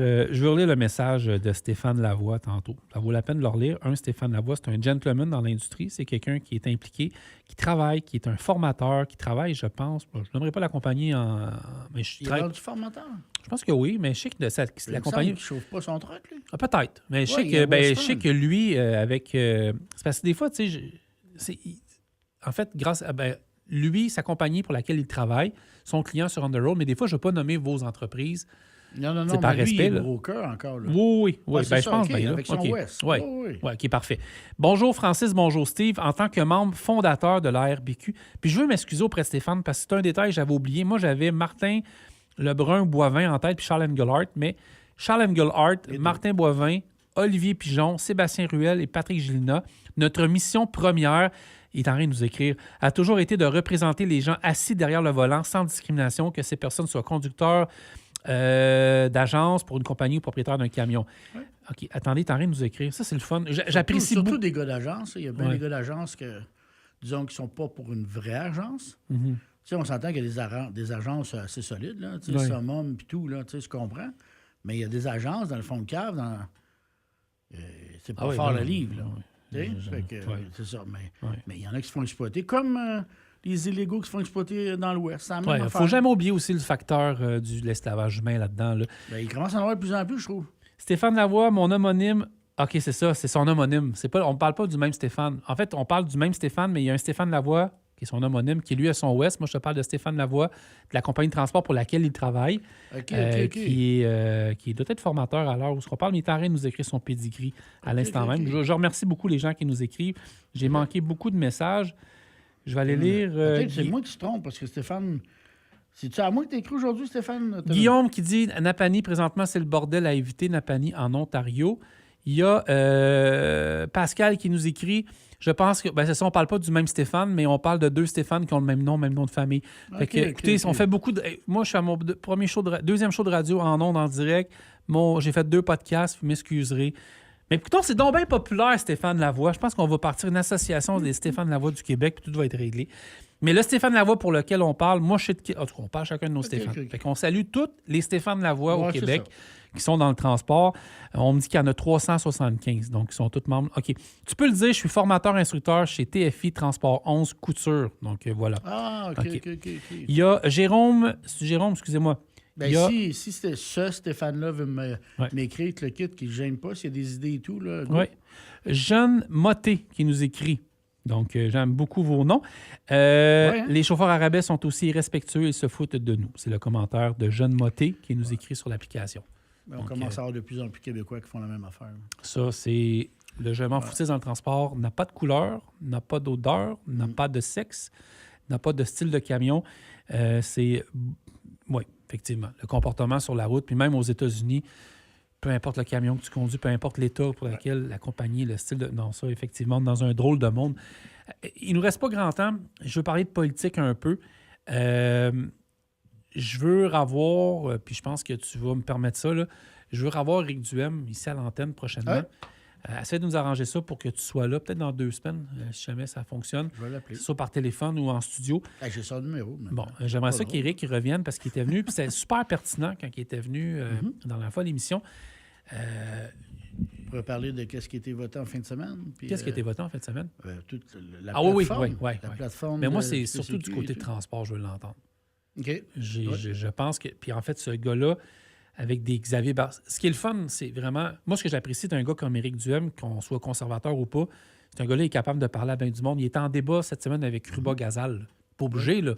le message de Stéphane Lavoie tantôt. Ça vaut la peine de le relire. Stéphane Lavoie, c'est un gentleman dans l'industrie. C'est quelqu'un qui est impliqué, qui travaille, qui est un formateur, qui travaille, je pense. Je n'aimerais pas l'accompagner en. Mais il est du formateur? Je pense que oui, mais je sais que la compagnie. Il ne chauffe pas son truc, lui. Ah, peut-être. Mais je sais que lui, avec. C'est parce que des fois, tu sais, en fait, grâce à. Lui, sa compagnie pour laquelle il travaille, son client sur On the Road, mais des fois, je ne veux pas nommer vos entreprises. Non, c'est par mais respect. Lui, il est broker encore. Là. Oui. je pense bien. Avec son West. Oui, OK, parfait. Bonjour Francis, bonjour Steve. En tant que membre fondateur de la RBQ, puis je veux m'excuser auprès de Stéphane parce que c'est un détail que j'avais oublié. Moi, j'avais Martin Lebrun-Boivin en tête, puis Charles Engelhardt, mais Charles Engelhardt, Martin Boivin, Olivier Pigeon, Sébastien Ruel et Patrick Gélina, notre mission première, il est en train de nous écrire, a toujours été de représenter les gens assis derrière le volant sans discrimination, que ces personnes soient conducteurs d'agence pour une compagnie ou propriétaire d'un camion. Ouais. OK, attendez, il est en train de nous écrire. Ça, c'est le fun. J'apprécie surtout beaucoup. Des gars d'agence. Il y a bien des gars d'agence que, disons, qui ne sont pas pour une vraie agence. Tu sais, on s'entend qu'il y a des agences assez solides, là, tu sais, Summum et tout, là, tu sais, je comprends. Mais il y a des agences dans le fond de cave, c'est pas fort le livre, là. C'est ça. Mais il y en a qui se font exploiter, comme les illégaux qui se font exploiter dans l'Ouest. Il ne faut jamais oublier aussi le facteur de l'esclavage humain là-dedans. Là. Il commence à en avoir de plus en plus, je trouve. Stéphane Lavoie, mon homonyme. OK, c'est ça, c'est son homonyme. On ne parle pas du même Stéphane. En fait, on parle du même Stéphane, mais il y a un Stéphane Lavoie qui est son homonyme, qui lui a son Ouest. Moi, je te parle de Stéphane Lavoie, de la compagnie de transport pour laquelle il travaille, qui doit être formateur à l'heure où on parle, mais il est en train de nous écrire son pedigree à l'instant même. Je remercie beaucoup les gens qui nous écrivent. J'ai manqué beaucoup de messages. Je vais aller lire... Peut-être c'est moi qui se trompe, parce que Stéphane... C'est-tu à moi que tu as écrit aujourd'hui, Stéphane? Guillaume qui dit « Napanee, présentement, c'est le bordel à éviter, Napanee en Ontario. » Il y a Pascal qui nous écrit... Je pense que, c'est ça, on ne parle pas du même Stéphane, mais on parle de deux Stéphane qui ont le même nom de famille. Écoutez, on fait beaucoup de... Moi, je suis à mon deuxième show de radio en ondes, en direct. J'ai fait 2 podcasts, vous m'excuserez. Mais écoutez, c'est donc bien populaire, Stéphane Lavoie. Je pense qu'on va partir une association des Stéphane Lavoie du Québec, puis tout va être réglé. Mais le Stéphane Lavoie pour lequel on parle, moi, je suis de... En tout cas, on parle chacun de nos Stéphane. Fait qu'on salue tous les Stéphane Lavoie au Québec qui sont dans le transport. On me dit qu'il y en a 375, donc ils sont tous membres. OK. Tu peux le dire, je suis formateur-instructeur chez TFI Transport 11 Couture. Donc, voilà. Ah, OK. Il y a Jérôme, excusez-moi. Si c'était ce Stéphane-là veut m'écrire, te le quitte, qu'il ne gêne pas, s'il y a des idées et tout. Oui. Jeanne Motté qui nous écrit. Donc, j'aime beaucoup vos noms. Les chauffeurs arabais sont aussi irrespectueux et se foutent de nous. C'est le commentaire de Jeanne Motté qui nous écrit sur l'application. On commence à avoir de plus en plus Québécois qui font la même affaire. Ça, c'est... Le je m'en foutise dans le transport n'a pas de couleur, n'a pas d'odeur, n'a pas de sexe, n'a pas de style de camion. Oui, effectivement. Le comportement sur la route, puis même aux États-Unis, peu importe le camion que tu conduis, peu importe l'État pour lequel la compagnie, le style de... Non, ça, effectivement, dans un drôle de monde. Il nous reste pas grand temps. Je veux parler de politique un peu. Je veux revoir, puis je pense que tu vas me permettre ça, là, je veux revoir Éric Duhem ici à l'antenne prochainement. Essaie de nous arranger ça pour que tu sois là, peut-être dans 2 semaines, si jamais ça fonctionne. Je vais l'appeler. Soit par téléphone ou en studio. J'ai son numéro. Bon, j'aimerais ça qu'Éric revienne parce qu'il était venu, puis c'était super pertinent quand il était venu dans la fois de l'émission. On pourrait parler de qu'est-ce qui a été voté en fin de semaine. Qu'est-ce qui a été voté en fin de semaine? Toute la plateforme. Oui. La plateforme. Mais moi, c'est surtout du côté de transport, je veux l'entendre. OK. Je pense que... Puis en fait, ce gars-là, avec des Xavier... Ce qui est le fun, c'est vraiment... Moi, ce que j'apprécie d'un gars comme Éric Duhem, qu'on soit conservateur ou pas, c'est un gars-là qui est capable de parler à bien du monde. Il est en débat cette semaine avec Ruba Gazal. Pas obligé, là.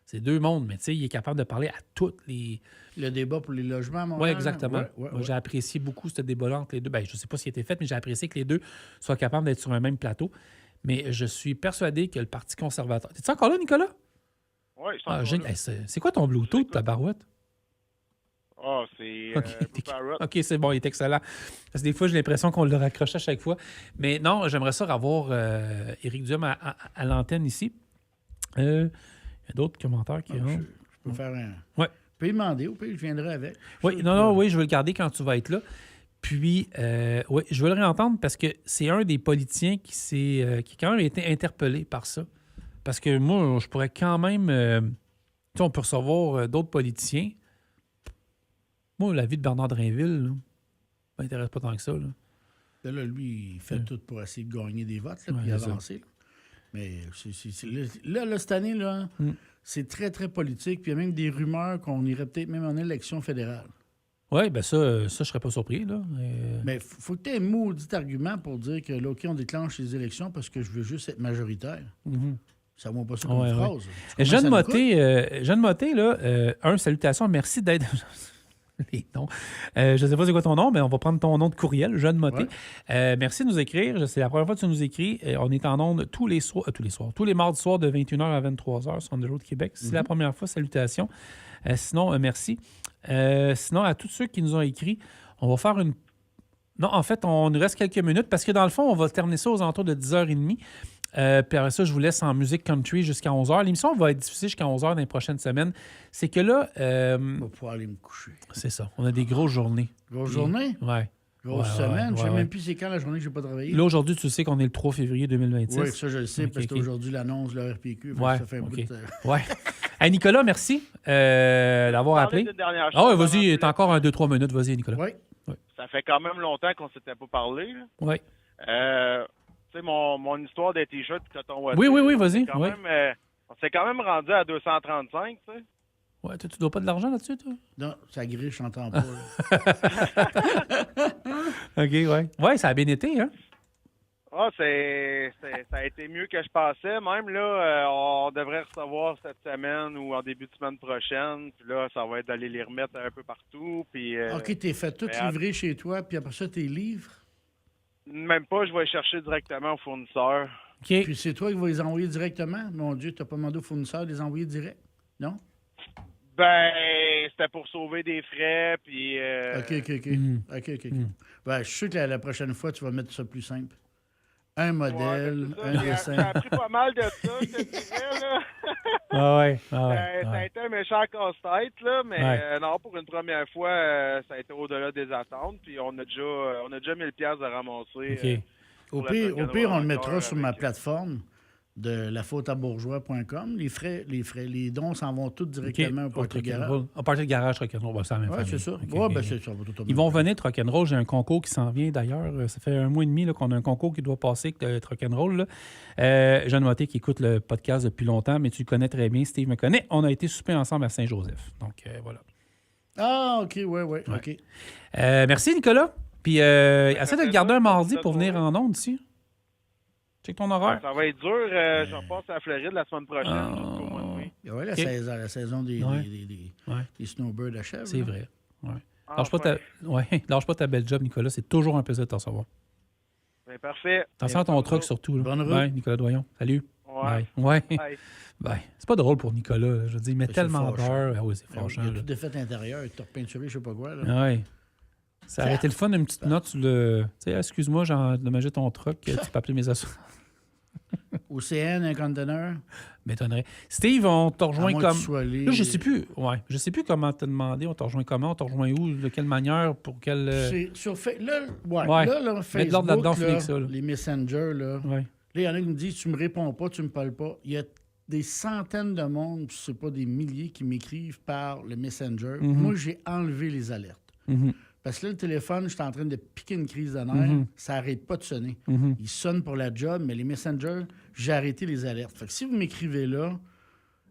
C'est 2 mondes, mais tu sais, il est capable de parler à toutes les... Le débat pour les logements à Montréal. Oui, exactement. Moi, j'ai apprécié beaucoup ce débat-là entre les deux. Je ne sais pas s'il a été fait, mais j'ai apprécié que les deux soient capables d'être sur un même plateau. Mais je suis persuadé que le Parti conservateur... Es-tu encore là, Nicolas? Oui, ils sont Ah, encore là. c'est quoi ton Bluetooth, ta barouette? Ah, c'est Blue Parrot. OK, c'est bon, il est excellent. Parce que des fois, j'ai l'impression qu'on le raccroche à chaque fois. Mais non, j'aimerais ça avoir Éric Duhem à l'antenne ici. Il y a d'autres commentaires qui ont... Je peux faire un... Ouais. Je peux lui demander, ou puis je viendrai avec. Oui, oui, je vais le garder quand tu vas être là. Puis, oui, je veux le réentendre parce que c'est un des politiciens qui a quand même été interpellé par ça. Parce que moi, je pourrais quand même... tu sais, on peut recevoir d'autres politiciens. Moi, la vie de Bernard Drainville, là, ça m'intéresse pas tant que ça. Là, lui, il fait tout pour essayer de gagner des votes, là, puis avancer. Là. Mais là, cette année, là, c'est très, très politique. Puis il y a même des rumeurs qu'on irait peut-être même en élection fédérale. Oui, bien ça, je serais pas surpris. Là. Mais il faut que tu aies un maudit argument pour dire que là, OK, on déclenche les élections parce que je veux juste être majoritaire. Ça ne vaut pas ça comme phrase. Jeanne Motté, là, salutations, merci d'être... Les noms. Je ne sais pas c'est quoi ton nom, mais on va prendre ton nom de courriel, Jeanne Motté. Ouais. Merci de nous écrire. C'est la première fois que tu nous écris. On est en ondes tous les mardis soirs de 21h à 23h sur On the Road Québec. C'est la première fois, salutations. Sinon, merci. Sinon, à tous ceux qui nous ont écrit, on va faire une... Non, en fait, on nous reste quelques minutes parce que dans le fond, on va terminer ça aux alentours de 10h30. Puis après ça, je vous laisse en musique country jusqu'à 11h. L'émission va être diffusée jusqu'à 11h dans les prochaines semaines. C'est que là... On va pouvoir aller me coucher. C'est ça. On a des grosses journées. Grosses journées? Oui. Grosse semaine. Je ne sais même plus c'est quand la journée que je n'ai pas travaillé. Là, aujourd'hui, tu sais qu'on est le 3 février 2026. Oui, ça, je le sais, parce qu'aujourd'hui, l'annonce de la RPQ. Ça fait un bout de... Oui. Hey, Nicolas, merci d'avoir appelé. Ah oui, vas-y, t'as encore 2-3 minutes. Vas-y, Nicolas. Oui. Ça fait quand même longtemps qu'on ne s'était pas parlé. Oui. Tu sais, mon histoire des t-shirts de coton ouaté. Oui, vas-y. On s'est quand même rendu à 235, tu sais. Ouais, tu dois pas de l'argent là-dessus, toi? Non, ça grille, je n'entends pas. OK, ouais. Ouais, ça a bien été, hein? Ah, ça a été mieux que je pensais. Même là, on devrait recevoir cette semaine ou en début de semaine prochaine. Puis là, ça va être d'aller les remettre un peu partout. Puis, OK, t'es fait tout livrer chez toi, puis après ça, t'es livres? Même pas, je vais les chercher directement au fournisseur. OK. Puis c'est toi qui vas les envoyer directement? Mon Dieu, t'as pas demandé au fournisseur de les envoyer direct? Non? Ben, c'était pour sauver des frais, puis... OK. Ben, je suis sûr que la prochaine fois, tu vas mettre ça plus simple. Un modèle, un dessin. J'ai appris pas mal de ça, je te dirais, là. Ça a été un méchant casse-tête, là, mais non, pour une première fois, ça a été au-delà des attentes, puis on a déjà 1000 piastres à ramasser. Au pire, on le mettra sur ma plateforme de lafautabourgeois.com. Les dons s'en vont tous directement au Parti Garage. Au Parti Garage, Rock'n'Roll, c'est la même famille. C'est ça. C'est ça. Ils vont venir de Rock'n'Roll. J'ai un concours qui s'en vient d'ailleurs. Ça fait 1 mois et demi là, qu'on a un concours qui doit passer de Rock'n'Roll. Jeanne Motté qui écoute le podcast depuis longtemps, mais tu le connais très bien. Steve me connaît. On a été souper ensemble à Saint-Joseph. Donc, voilà. Ah, OK, ouais. OK. Merci, Nicolas. Puis, essaie de te garder un mardi pour venir en ondes ici. Check ton horaire. Ça va être dur. Je repasse à la Floride la semaine prochaine. Jusqu'au mois de mai. Oui, la saison des snowbirds achève. C'est vrai. Ouais. Lâche pas ta belle job, Nicolas. C'est toujours un plaisir de t'en recevoir. Ben, parfait. Attention à ton truck surtout. Là. Bonne route. Bye, Nicolas Doyon. Salut. Ouais. Bye. C'est pas drôle pour Nicolas. Je veux dire, il met tellement d'heures. Ah oui, c'est fâchant. Il y a tout défait intérieur. Il t'a repeinturé, je sais pas quoi. Là. Oui. Ça aurait été le fun, une petite note sur le... Tu sais, excuse-moi, j'ai endommagé ton truck. Tu peux appeler mes assurances. OCN, un conteneur. M'étonnerait. Steve, on t'a rejoint comme... Là, je sais plus. Ouais. Je sais plus comment te demander. On t'a rejoint comment? On t'a rejoint où? De quelle manière? Pour quelle... C'est sur là, Mettre Facebook, l'ordre là-dedans, ça, là. Les messengers, là. Ouais. Là, il y en a qui me disent, tu me réponds pas, tu me parles pas. Il y a des centaines de monde, c'est pas des milliers, qui m'écrivent par le Messenger. Moi, j'ai enlevé les alertes. Parce que là, le téléphone, je suis en train de piquer une crise de nerfs. Ça n'arrête pas de sonner. Il sonne pour la job, mais les messengers, j'ai arrêté les alertes. Fait que si vous m'écrivez là,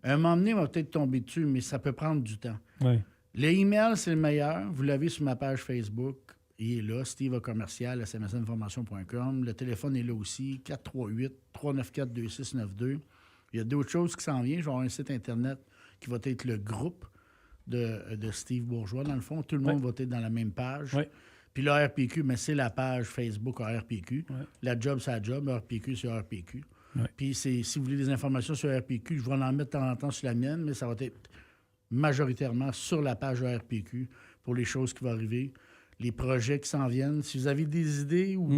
un moment donné, on va peut-être tomber dessus, mais ça peut prendre du temps. Ouais. Le email, c'est le meilleur. Vous l'avez sur ma page Facebook. Il est là, steve@smsninformation.com. Le téléphone est là aussi, 438-394-2692. Il y a d'autres choses qui s'en viennent. Je vais avoir un site Internet qui va être le groupe de Steve Bourgeois, dans le fond. Tout le monde va être dans la même page. Ouais. Puis le RPQ, mais c'est la page Facebook RPQ. Ouais. La job, c'est la job. Le RPQ, c'est RPQ. Ouais. Puis si vous voulez des informations sur RPQ, je vais en mettre de temps en temps sur la mienne, mais ça va être majoritairement sur la page de RPQ pour les choses qui vont arriver, les projets qui s'en viennent. Si vous avez des idées ou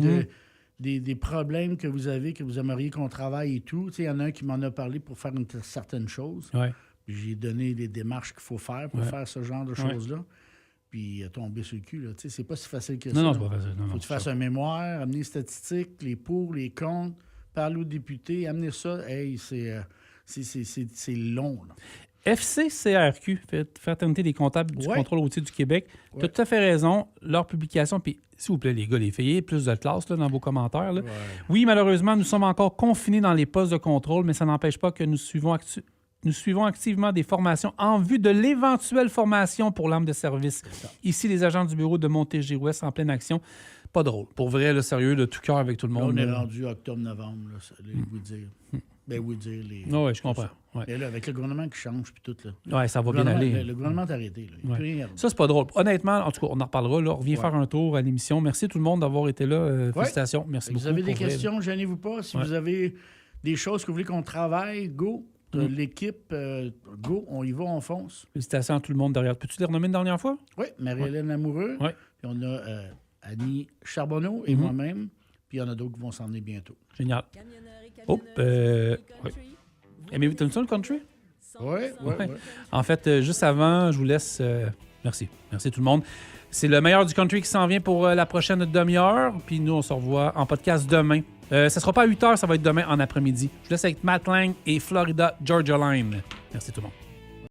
des problèmes que vous avez, que vous aimeriez qu'on travaille et tout, il y en a un qui m'en a parlé pour faire une certaine chose. Ouais. Puis j'ai donné les démarches qu'il faut faire pour faire ce genre de choses-là. Puis tombé sur le cul, là. C'est pas si facile que ça. Non, c'est pas facile. Faut que tu fasses un mémoire, amener les statistiques, les pour, les contre, parler aux députés, amener ça. Hey, c'est long, là. FCCRQ, Fraternité des comptables du contrôle routier du Québec. Tu as tout à fait raison. Leur publication, puis s'il vous plaît, les gars, les filles, plus de classe là, dans vos commentaires. Là. Ouais. Oui, malheureusement, nous sommes encore confinés dans les postes de contrôle, mais ça n'empêche pas que nous suivons activement des formations en vue de l'éventuelle formation pour l'arme de service. Ici, les agents du bureau de Montérégie-Ouest en pleine action. Pas drôle. Pour vrai, le sérieux, de tout cœur avec tout le monde. Là, on est rendu octobre-novembre, là, vous dire. Ben oui, dire les... Oui, je comprends. Ouais. Et là, avec le gouvernement qui change puis tout, là. Oui, ça va bien aller. Le gouvernement est arrêté, là. Ça, c'est pas drôle. Honnêtement, en tout cas, on en reparlera. Là. On revient faire un tour à l'émission. Merci tout le monde d'avoir été là. Félicitations. Merci beaucoup. Vous avez des questions, gênez-vous pas. Si vous avez des choses que vous voulez qu'on travaille, go. L'équipe, go, on y va, on fonce. Félicitations à tout le monde derrière. Peux-tu les renommer une dernière fois? Oui, Marie-Hélène Lamoureux. Oui. Puis on a Annie Charbonneau et moi-même. Puis il y en a d'autres qui vont s'en venir bientôt. Génial. Aimez-vous ça, le country? Oui. En fait, juste avant, je vous laisse... Merci tout le monde. C'est le meilleur du country qui s'en vient pour la prochaine demi-heure. Puis nous, on se revoit en podcast demain. Ça ne sera pas à 8h, ça va être demain en après-midi. Je vous laisse avec Matt Lang et Florida Georgia Line. Merci tout le monde.